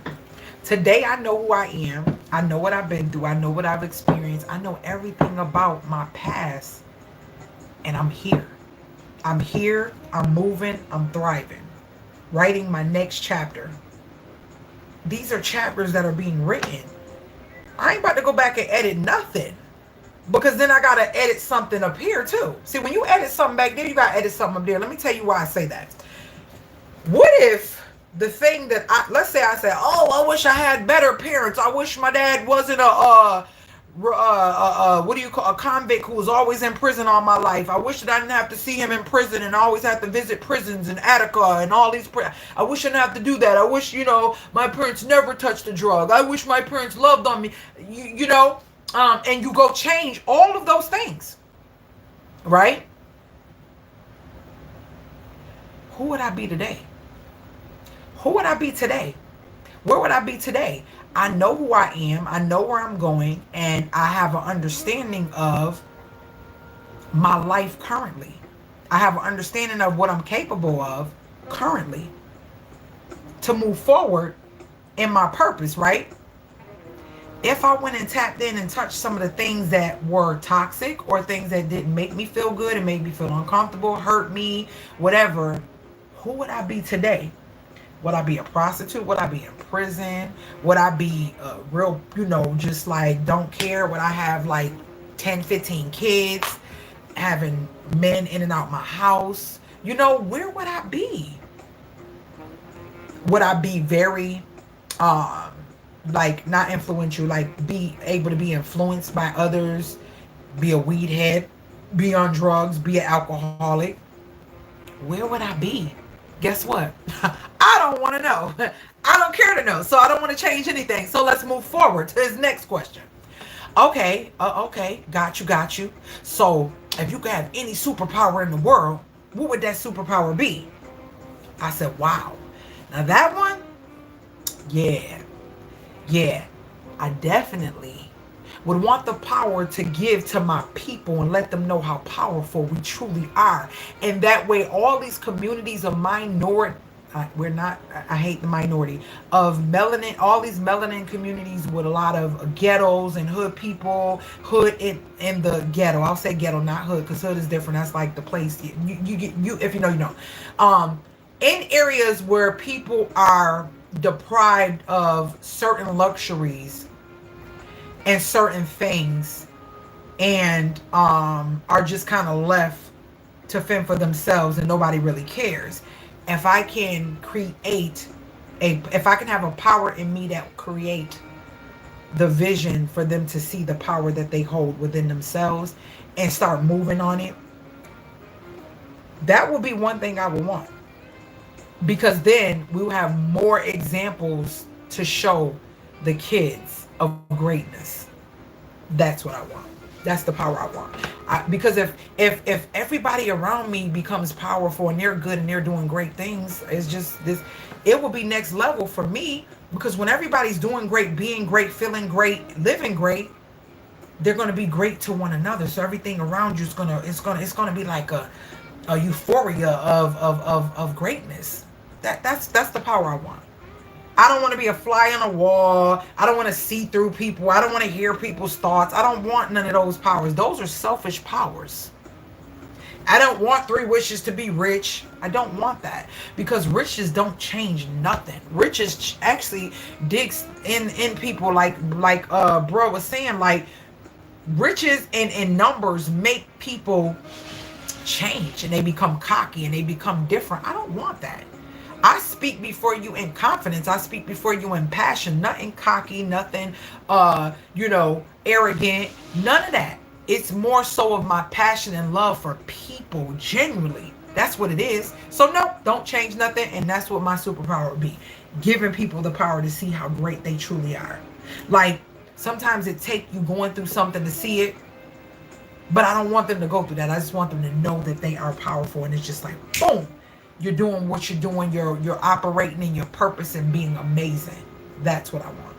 Today, I know who I am. I know what I've been through. I know what I've experienced. I know everything about my past. And I'm here. I'm here. I'm moving. I'm thriving. Writing my next chapter. These are chapters that are being written. I ain't about to go back and edit nothing, because then I got to edit something up here too. See, when you edit something back there, you got to edit something up there. Let me tell you why I say that. What if the thing that let's say I say, oh, I wish I had better parents. I wish my dad wasn't what do you call a convict who was always in prison all my life. I wish that I didn't have to see him in prison and always have to visit prisons in Attica and all these. I wish I didn't have to do that. I wish, you know, my parents never touched a drug. I wish my parents loved on me. You know, and you go change all of those things, right? Who would I be today? Who would I be today? Where would I be today? I know who I am. I know where I'm going. And I have an understanding of my life currently. I have an understanding of what I'm capable of currently to move forward in my purpose, right? If I went and tapped in and touched some of the things that were toxic or things that didn't make me feel good and made me feel uncomfortable, hurt me, whatever, who would I be today? Would I be a prostitute? Would I be in prison? Would I be real, just like don't care? Would I have like 10, 15 kids, having men in and out my house? Where would I be? Would I be very, like not influential, like be able to be influenced by others, be a weed head, be on drugs, be an alcoholic? Where would I be? Guess what? I don't want to know. I don't care to know. So I don't want to change anything. So let's move forward to his next question. Okay. Got you. So if you could have any superpower in the world, what would that superpower be? I said, wow. Now that one, yeah. I definitely would want the power to give to my people and let them know how powerful we truly are. And that way, all these communities of minority, I hate the minority, of melanin, all these melanin communities with a lot of ghettos and hood people, hood in the ghetto. I'll say ghetto, not hood, because hood is different. That's like the place you if you know, you know. In areas where people are deprived of certain luxuries and certain things, and are just kind of left to fend for themselves and nobody really cares. If I can if I can have a power in me that create the vision for them to see the power that they hold within themselves and start moving on it, that will be one thing I would want. Because then we'll have more examples to show the kids of greatness. That's what I want. That's the power I want. Because if everybody around me becomes powerful and they're good and they're doing great things, it's just this. It will be next level for me. Because when everybody's doing great, being great, feeling great, living great, they're going to be great to one another. So everything around you is gonna be like a euphoria of greatness. That's the power I want. I don't want to be a fly on a wall. I don't want to see through people. I don't want to hear people's thoughts. I don't want none of those powers. Those are selfish powers. I don't want 3 wishes to be rich. I don't want that, because riches don't change nothing. Riches actually digs in people, like bro was saying, like riches in numbers make people change and they become cocky and they become different. I don't want that. I speak before you in confidence. I speak before you in passion. Nothing cocky, nothing, arrogant. None of that. It's more so of my passion and love for people, genuinely. That's what it is. So no, don't change nothing. And that's what my superpower would be. Giving people the power to see how great they truly are. Like, sometimes it takes you going through something to see it. But I don't want them to go through that. I just want them to know that they are powerful. And it's just like, boom. You're doing what you're doing. You're operating in your purpose and being amazing. That's what I want.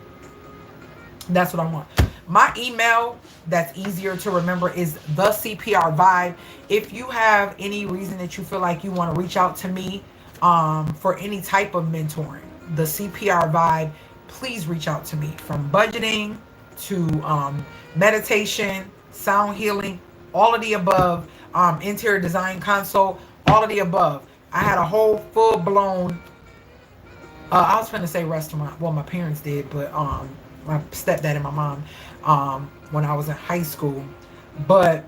That's what I want. My email that's easier to remember is the CPR Vibe. If you have any reason that you feel like you want to reach out to me for any type of mentoring, the CPR Vibe, please reach out to me. From budgeting to meditation, sound healing, all of the above, interior design consult, all of the above. I had a whole full-blown, I was going to say restaurant. Well, my parents did, but my stepdad and my mom when I was in high school. But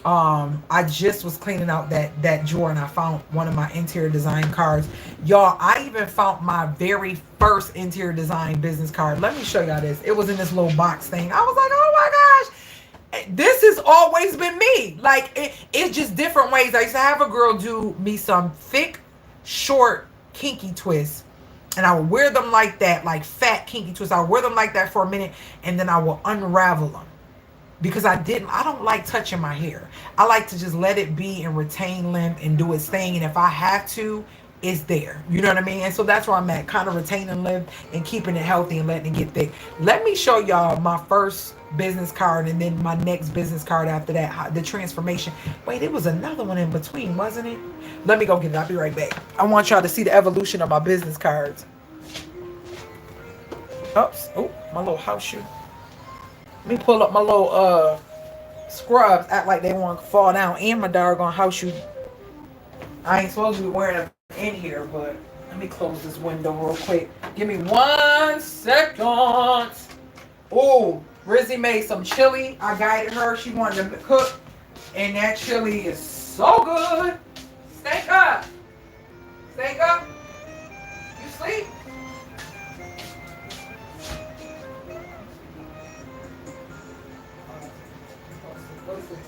I just was cleaning out that drawer and I found one of my interior design cards. Y'all, I even found my very first interior design business card. Let me show y'all this. It was in this little box thing. I was like, oh my gosh. This has always been me. Like, it's just different ways. I used to have a girl do me some thick, short, kinky twists. And I would wear them like that, like fat kinky twists. I would wear them like that for a minute. And then I will unravel them. Because I don't like touching my hair. I like to just let it be and retain length and do its thing. And if I have to, it's there. You know what I mean? And so that's where I'm at. Kind of retaining length and keeping it healthy and letting it get thick. Let me show y'all my first business card and then my next business card after that, the transformation. Wait, it was another one in between, wasn't it? Let me go get it. I'll be right back. I want y'all to see the evolution of my business cards. Oops. Oh, my little house shoe. Let me pull up my little scrubs. Act like they want to fall down. And my doggone house shoe. I ain't supposed to be wearing them in here, but let me close this window real quick. Give me 1 second. Oh, Rizzy made some chili. I guided her. She wanted to cook. And that chili is so good. Stake up. Stake up. You sleep? What is this?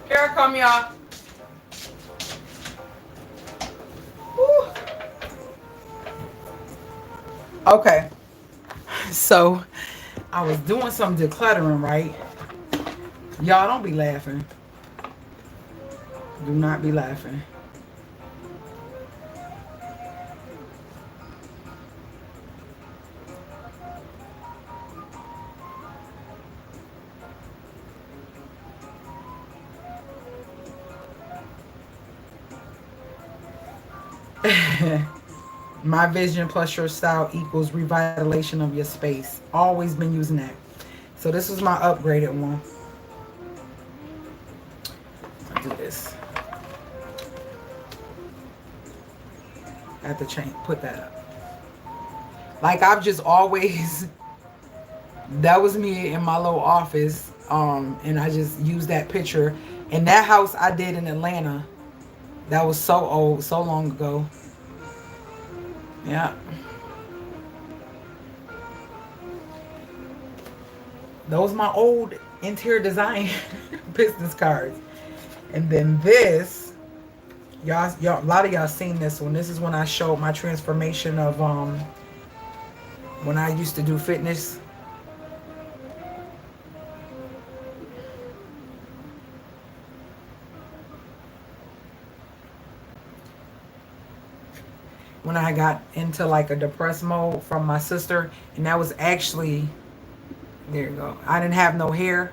Here I come, y'all. Okay. So, I was doing some decluttering, right? Y'all don't be laughing. Do not be laughing. My vision plus your style equals revitalization of your space. Always been using that. So this is my upgraded one. I'll do this. I have to change, put that up. Like I've just always, that was me in my little office. And I just used that picture. And that house I did in Atlanta, that was so old, so long ago. Yeah. Those my old interior design business cards. And then this, y'all, a lot of y'all seen this one. This is when I showed my transformation of when I used to do fitness. When I got into like a depressed mode from my sister, and that was actually, there you go. I didn't have no hair.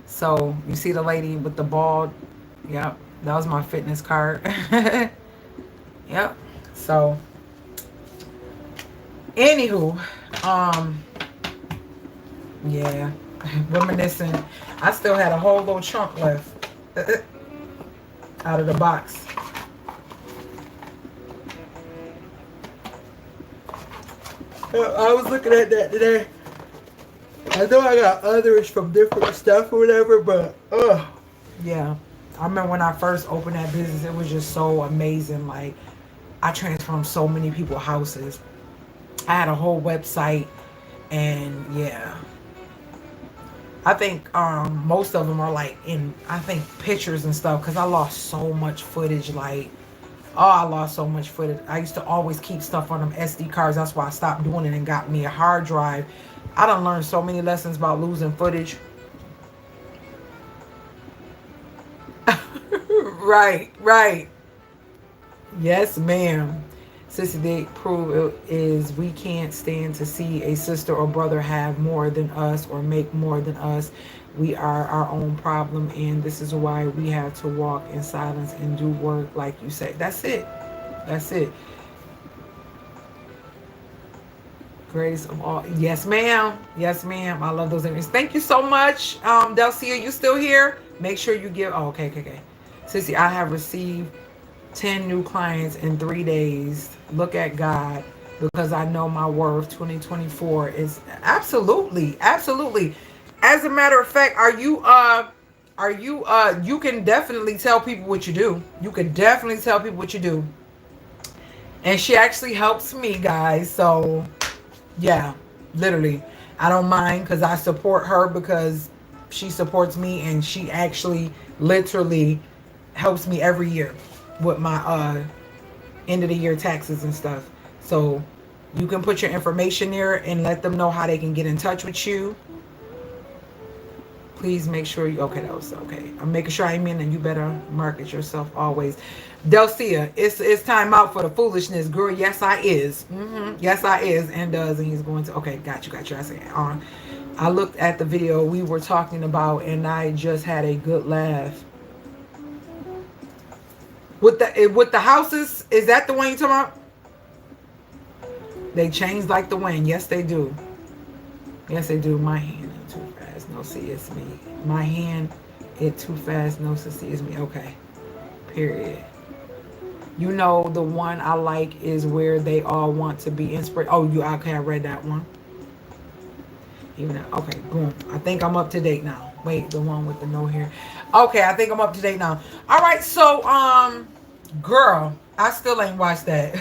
So you see the lady with the bald. Yep. That was my fitness card. Yep. So anywho, yeah. Reminiscing. I still had a whole little chunk left out of the box. I was looking at that today. I know I got others from different stuff or whatever, but yeah. I remember when I first opened that business, it was just so amazing. Like, I transformed so many people's houses. I had a whole website, and yeah. I think most of them are like in, I think, pictures and stuff, because I lost so much footage. Like, oh, I lost so much footage. I used to always keep stuff on them SD cards. That's why I stopped doing it and got me a hard drive. I done learned so many lessons about losing footage. Right. Yes, ma'am. Sissy Dick prove it is we can't stand to see a sister or brother have more than us or make more than us. We are our own problem, and this is why we have to walk in silence and do work like you say. That's it. That's it. Greatest of all. Yes, ma'am. Yes, ma'am. I love those images. Thank you so much. Delcia, you still here? Make sure you give. Oh, okay, okay, okay. Sissy, I have received 10 new clients in 3 days. Look at God, because I know my worth. 2024 is absolutely, absolutely. As a matter of fact, you can definitely tell people what you do. You can definitely tell people what you do. And she actually helps me, guys. So yeah, literally, I don't mind, because I support her because she supports me, and she actually literally helps me every year with my end of the year taxes and stuff. So you can put your information there and let them know how they can get in touch with you. Please make sure you, okay, that was okay. I'm making sure I'm in, and you better market yourself always. Delcia, it's time out for the foolishness, girl. Yes, I is. Yes, I is, and does, and he's going to. Okay, got you. I say on. I looked at the video we were talking about, and I just had a good laugh. With the houses, is that the one you talking about? They change like the wind. Yes, they do. Yes, they do. My hand is too fast. No, see, it's me. My hand, it too fast. No, see, it's me. Okay. Period. You know, the one I like is where they all want to be inspired. Oh, okay, I read that one. Even okay, boom. I think I'm up to date now. Wait, the one with the no hair. Okay, I think I'm up to date now. All right, so girl, I still ain't watched that.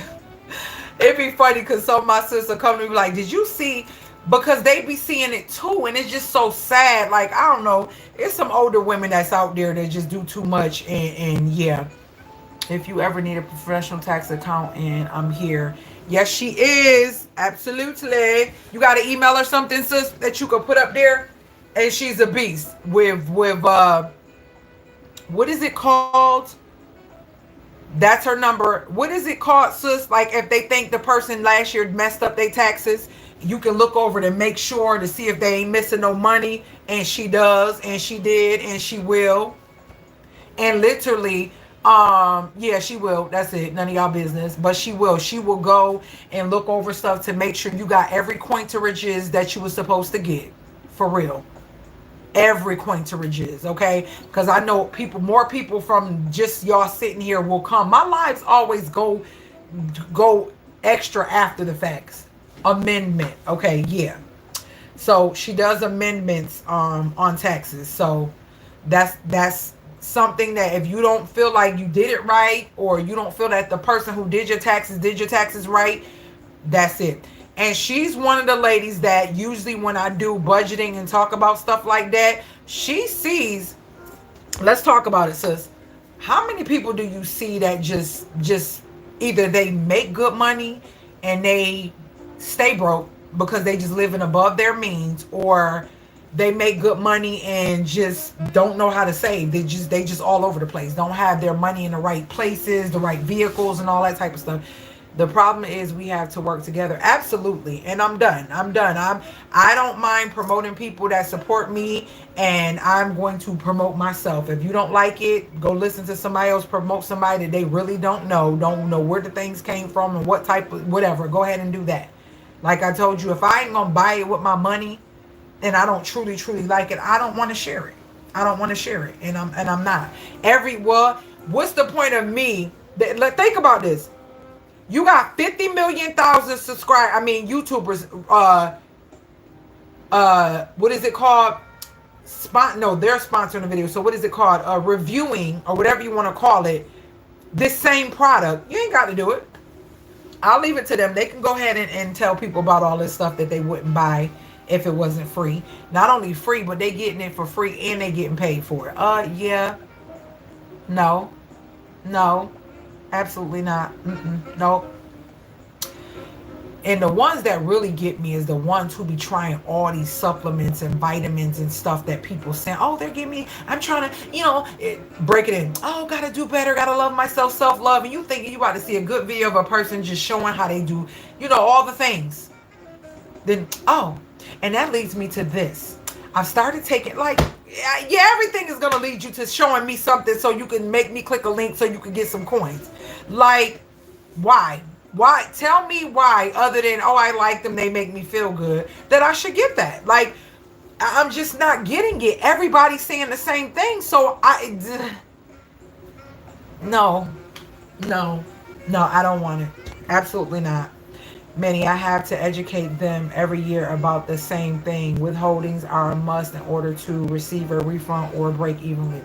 It'd be funny because some of my sisters come to me like, did you see? Because they be seeing it too, and it's just so sad. Like, I don't know, it's some older women that's out there that just do too much, and yeah. If you ever need a professional tax accountant, I'm here. Yes, she is. Absolutely. You got an email or something, sis, that you could put up there? And she's a beast with what is it called? That's her number. What is it called, sis? Like, if they think the person last year messed up their taxes, you can look over to make sure to see if they ain't missing no money. And she does, and she did, and she will. And literally, yeah, she will. That's it. None of y'all business. But she will. She will go and look over stuff to make sure you got every cointerages that you were supposed to get. For real. Every cointerages, okay? Because I know more people from just y'all sitting here will come. My lives always go extra after the facts. Amendment. Okay, yeah. So she does amendments on taxes. So that's something that if you don't feel like you did it right, or you don't feel that the person who did your taxes right, that's it. And she's one of the ladies that usually when I do budgeting and talk about stuff like that, she sees, let's talk about it, sis. How many people do you see that just either they make good money and they stay broke because they just living above their means, or they make good money and just don't know how to save. They just all over the place. Don't have their money in the right places, the right vehicles, and all that type of stuff. The problem is we have to work together. Absolutely. And I'm done. I don't mind promoting people that support me, and I'm going to promote myself. If you don't like it, go listen to somebody else promote somebody that they really don't know where the things came from and what type of whatever. Go ahead and do that. Like I told you, if I ain't gonna buy it with my money and I don't truly like it, I don't want to share it. I don't want to share it. And I'm not. What's the point of me? Think about this. You got 50 million subscribers. YouTubers. What is it called? They're sponsoring the video. So what is it called? Reviewing or whatever you want to call it. This same product. You ain't got to do it. I'll leave it to them. They can go ahead and tell people about all this stuff that they wouldn't buy if it wasn't free. Not only free, but they getting it for free and they getting paid for it. Yeah. No. Absolutely not. Nope. And the ones that really get me is the ones who be trying all these supplements and vitamins and stuff that people say, oh, they're giving me, I'm trying to, break it in. Oh, gotta do better, gotta love myself, self-love. And you thinking you about to see a good video of a person just showing how they do, all the things. Then, and that leads me to this. I've started taking, everything is going to lead you to showing me something so you can make me click a link so you can get some coins. Like, why? Why? Tell me why, other than, oh, I like them, they make me feel good, that I should get that. Like, I'm just not getting it. Everybody's saying the same thing. So no, no, no, I don't want it. Absolutely not. Many, I have to educate them every year about the same thing. Withholdings are a must in order to receive a refund or break even with.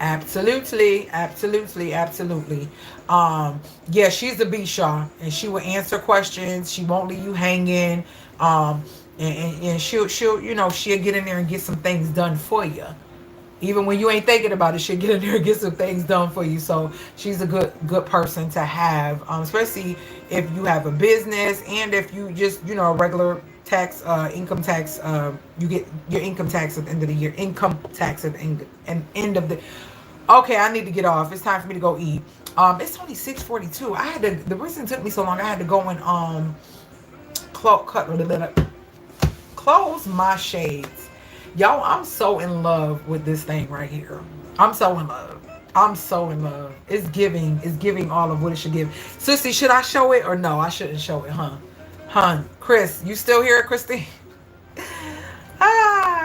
Absolutely, absolutely, absolutely. Yeah, she's the beast, y'all, and she will answer questions. She won't leave you hanging. And she'll she'll get in there and get some things done for you. Even when you ain't thinking about it, she'll get in there and get some things done for you. So she's a good person to have, especially if you have a business and if you just regular tax, income tax. You get your income tax at the end of the year. Income tax at the end of the. Okay, I need to get off. It's time for me to go eat. It's only 6:42. I had to. The reason it took me so long, I had to go and close my shades. Y'all, I'm so in love with this thing right here. I'm so in love. I'm so in love. It's giving all of what it should give. Sissy, should I show it or no? I shouldn't show it, huh? Chris, you still here, Christine?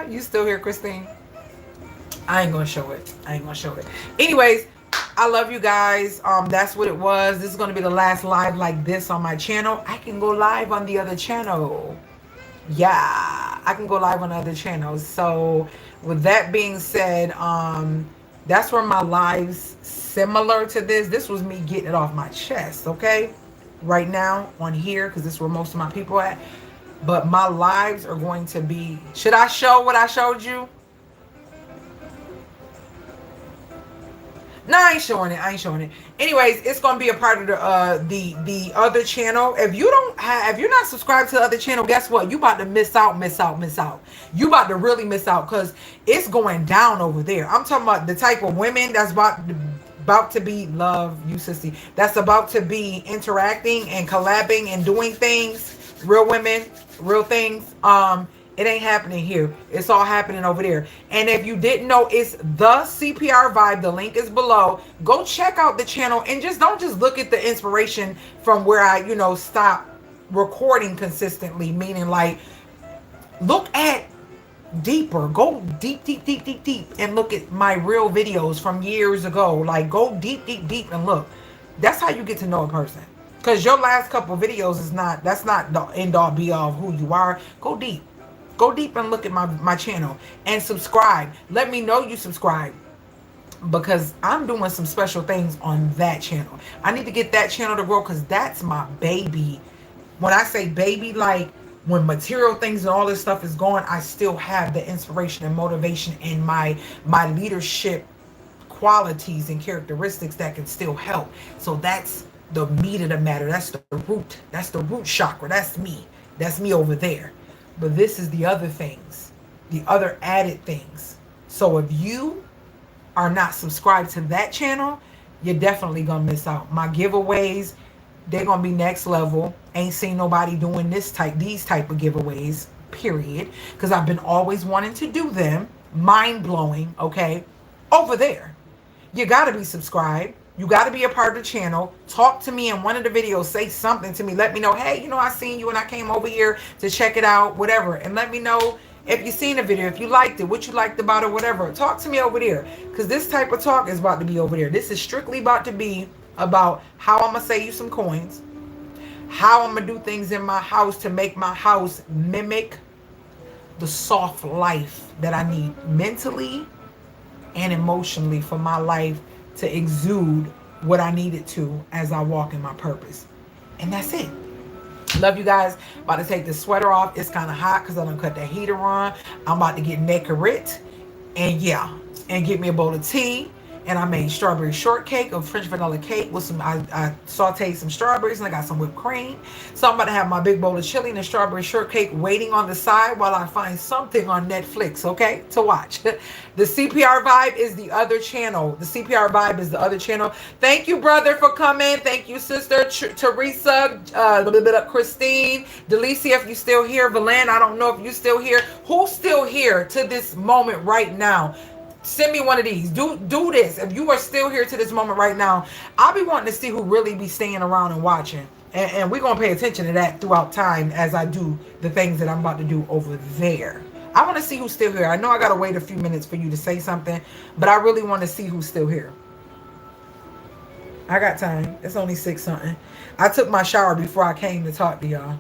You still here, Christine? I ain't gonna show it. Anyways, I love you guys. That's what it was. This is gonna be the last live like this on my channel. I can go live on the other channel. Yeah, I can go live on other channels. So with that being said, that's where my lives similar to this was me getting it off my chest. Okay, right now on here, because this is where most of my people at. But my lives are going to be, should I show what I showed you? No, I ain't showing it. Anyways, it's gonna be a part of the other channel. If you're not subscribed to the other channel, guess what? You about to miss out. You about to really miss out, because it's going down over there. I'm talking about the type of women that's about to be, love you, sissy, that's about to be interacting and collabing and doing things. Real women, real things. It ain't happening here. It's all happening over there. And if you didn't know, it's the CPR Vibe. The link is below. Go check out the channel and don't just look at the inspiration from where I, stop recording consistently. Meaning, like, look at deeper. Go deep, and look at my real videos from years ago. Like, go deep, and look. That's how you get to know a person. Because your last couple videos that's not the end all be all of who you are. Go deep. Go deep and look at my channel and subscribe. Let me know you subscribe, because I'm doing some special things on that channel. I need to get that channel to grow, because that's my baby. When I say baby, like, when material things and all this stuff is going, I still have the inspiration and motivation and my leadership qualities and characteristics that can still help. So that's the meat of the matter. That's the root. That's the root chakra. That's me. That's me over there. But this is the other things, the other added things. So if you are not subscribed to that channel, you're definitely going to miss out. My giveaways, they're going to be next level. Ain't seen nobody doing these type of giveaways, period. Because I've been always wanting to do them. Mind blowing, okay? Over there. You got to be subscribed. You got to be a part of the channel. Talk to me in one of the videos. Say something to me. Let me know, hey, I seen you and I came over here to check it out, whatever. And let me know if you seen the video, if you liked it, what you liked about it, whatever. Talk to me over there, because this type of talk is about to be over there. This is strictly about to be about how I'm going to save you some coins, how I'm going to do things in my house to make my house mimic the soft life that I need mentally and emotionally for my life to exude what I needed to as I walk in my purpose. And that's it. Love you guys. About to take this sweater off. It's kind of hot because I done cut the heater on. I'm about to get naked. And yeah, and get me a bowl of tea. And I made strawberry shortcake or French vanilla cake with some, I sauteed some strawberries and I got some whipped cream. So I'm about to have my big bowl of chili and a strawberry shortcake waiting on the side while I find something on Netflix, okay, to watch. The CPR Vibe is the other channel. The CPR Vibe is the other channel. Thank you, brother, for coming. Thank you, sister Teresa, Christine, Delicia, if you still here. Valan, I don't know if you still here. Who's still here to this moment right now? Send me one of these. Do this. If you are still here to this moment right now, I'll be wanting to see who really be staying around and watching. And we're going to pay attention to that throughout time as I do the things that I'm about to do over there. I want to see who's still here. I know I got to wait a few minutes for you to say something, but I really want to see who's still here. I got time. It's only 6 something. I took my shower before I came to talk to y'all.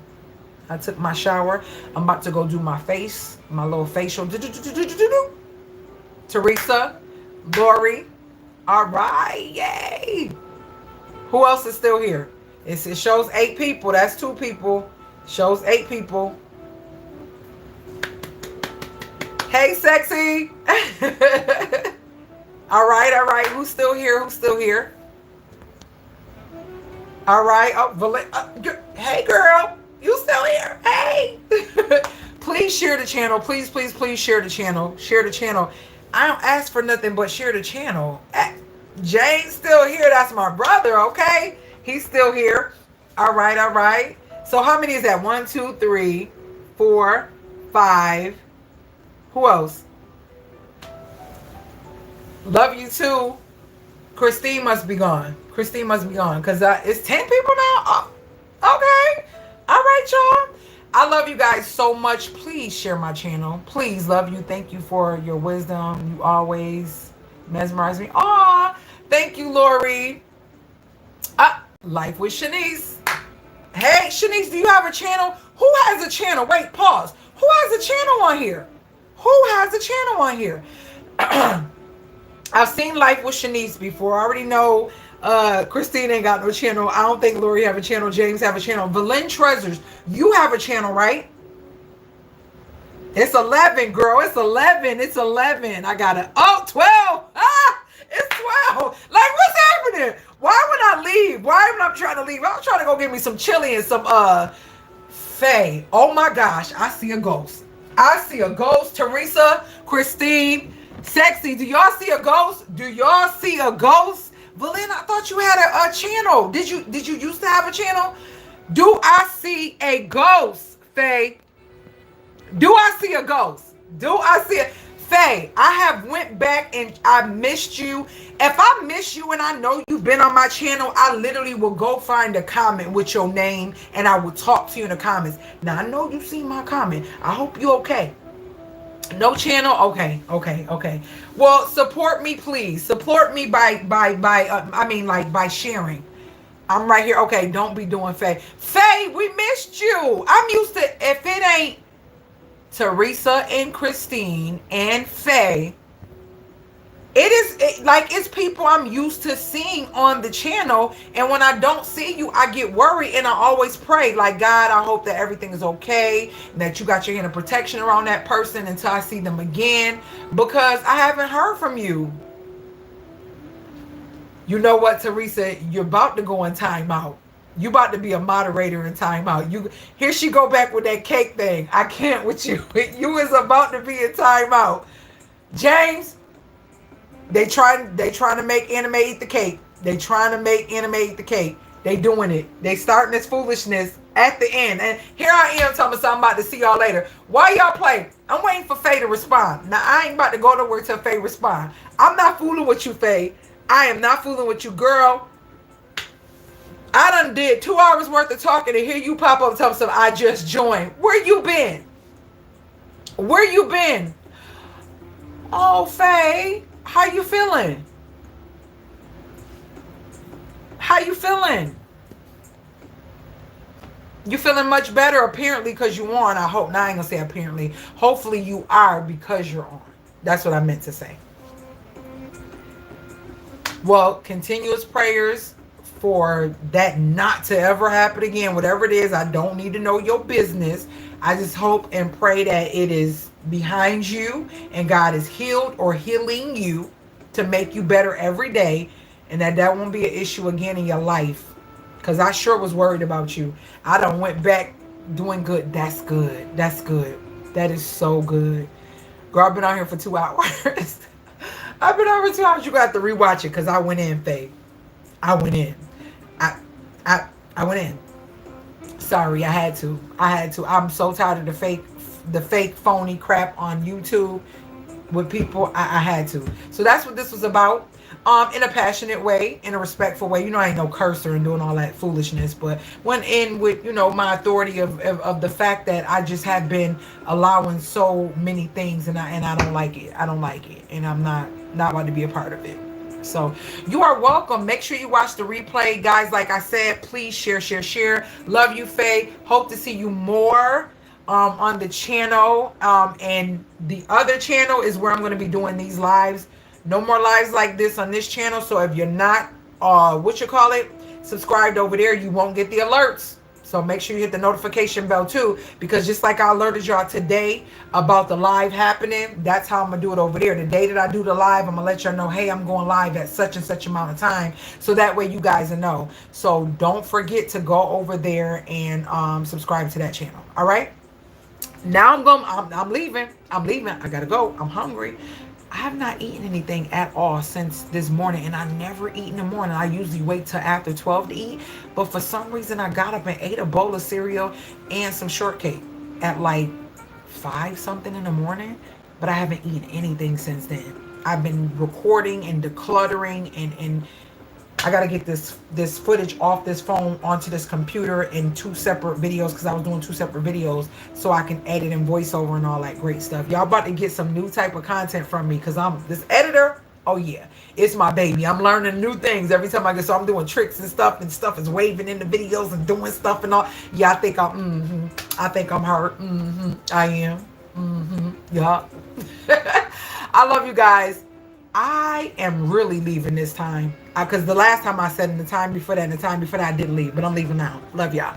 I took my shower. I'm about to go do my face, my little facial. Teresa, Lori. All right, yay. Who else is still here? It shows 8 people. That's 2 people. Shows 8 people. Hey, sexy. All right. Who's still here? Who's still here? All right. Oh, hey, girl. You still here? Hey. Please share the channel. Please share the channel. Share the channel. I don't ask for nothing but share the channel. Jane's still here. That's my brother, okay? He's still here. All right. So how many is that? 1, 2, 3, 4, 5. Who else? Love you too. Christine must be gone. Because it's 10 people now? Oh, okay. All right, y'all. I love you guys so much. Please share my channel. Please, love you. Thank you for your wisdom. You always mesmerize me. Aw, thank you, Lori. Life with Shanice. Hey, Shanice, do you have a channel? Who has a channel? Wait, pause. Who has a channel on here? I've seen Life with Shanice before. I already know Christine ain't got no channel. I don't think Lori have a channel. James have a channel. Valen Treasures, you have a channel, right? It's 11, girl. It's 11. I got it. Oh, 12. It's 12. Like, what's happening? Why would I leave? Why am I trying to leave? I'm trying to go get me some chili and some Faye. Oh my gosh, I see a ghost. Teresa, Christine, Sexy, do y'all see a ghost? Valen, I thought you had a channel. Did you used to have a channel? Do I see a ghost, Faye? Do I see a ghost? Faye, I have went back and I missed you. If I miss you and I know you've been on my channel, I literally will go find a comment with your name and I will talk to you in the comments. Now, I know you see my comment. I hope you okay. No channel? Okay. Well, support me, please. Support me by sharing. I'm right here. Okay, don't be doing Faye. Faye, we missed you. I'm used to, if it ain't Teresa and Christine and Faye, it's people I'm used to seeing on the channel, and when I don't see you, I get worried, and I always pray, like, God, I hope that everything is okay, and that you got your hand of protection around that person until I see them again, because I haven't heard from you. You know what, Teresa? You're about to go in timeout. You about to be a moderator in timeout. Here she go back with that cake thing. I can't with you. You is about to be in timeout. James, they trying to make anime eat the cake. They doing it. They starting this foolishness at the end. And here I am talking about I'm about to see y'all later. Why y'all play? I'm waiting for Faye to respond. Now, I ain't about to go nowhere till Faye respond. I'm not fooling with you, Faye. I am not fooling with you, girl. I done did 2 hours worth of talking and here you pop up and tell me something. I just joined. Where you been? Oh, Faye, how you feeling? You feeling much better apparently because you on. I hope. Now I ain't gonna say apparently. Hopefully you are because you're on. That's what I meant to say. Well, continuous prayers for that not to ever happen again. Whatever it is, I don't need to know your business. I just hope and pray that it is behind you and God is healed or healing you to make you better every day, and that won't be an issue again in your life, because I sure was worried about you. I done went back doing good. That's good. That is so good. Girl, I've been out here for 2 hours. I've been out for 2 hours. You got to rewatch it because I went in, Faye. I went in. Sorry, I had to. I'm so tired of the fake phony crap on YouTube. with people, I had to. So that's what this was about. In a passionate way, in a respectful way. You know, I ain't no cursor and doing all that foolishness, but went in with, you know, my authority of the fact that I just have been allowing so many things, and I don't like it. I don't like it, and I'm not about to be a part of it. So you are welcome. Make sure you watch the replay, guys. Like I said, please share, share, share. Love you, Faye. Hope to see you more on the channel. And the other channel is where I'm going to be doing these lives. No more lives like this on this channel. So if you're not, subscribed over there, you won't get the alerts. So make sure you hit the notification bell too, because just like I alerted y'all today about the live happening, that's how I'm gonna do it over there. The day that I do the live, I'm gonna let y'all know, hey, I'm going live at such and such amount of time, so that way you guys know. So don't forget to go over there and subscribe to that channel. All right. Now I'm leaving. I gotta go. I'm hungry. I have not eaten anything at all since this morning, and I never eat in the morning. I usually wait till after 12 to eat, but for some reason I got up and ate a bowl of cereal and some shortcake at like 5 something in the morning, but I haven't eaten anything since then. I've been recording and decluttering, and I got to get this footage off this phone onto this computer in 2 separate videos, because I was doing 2 separate videos, so I can edit and voiceover and all that great stuff. Y'all about to get some new type of content from me, because I'm this editor. Oh yeah, it's my baby. I'm learning new things every time I get, so I'm doing tricks and stuff is waving in the videos and doing stuff and all. Yeah, I think I'm hurt. I am. Yeah. I love you guys. I am really leaving this time, because the last time I said, and the time before that, and the time before that, I didn't leave, but I'm leaving now. Love y'all.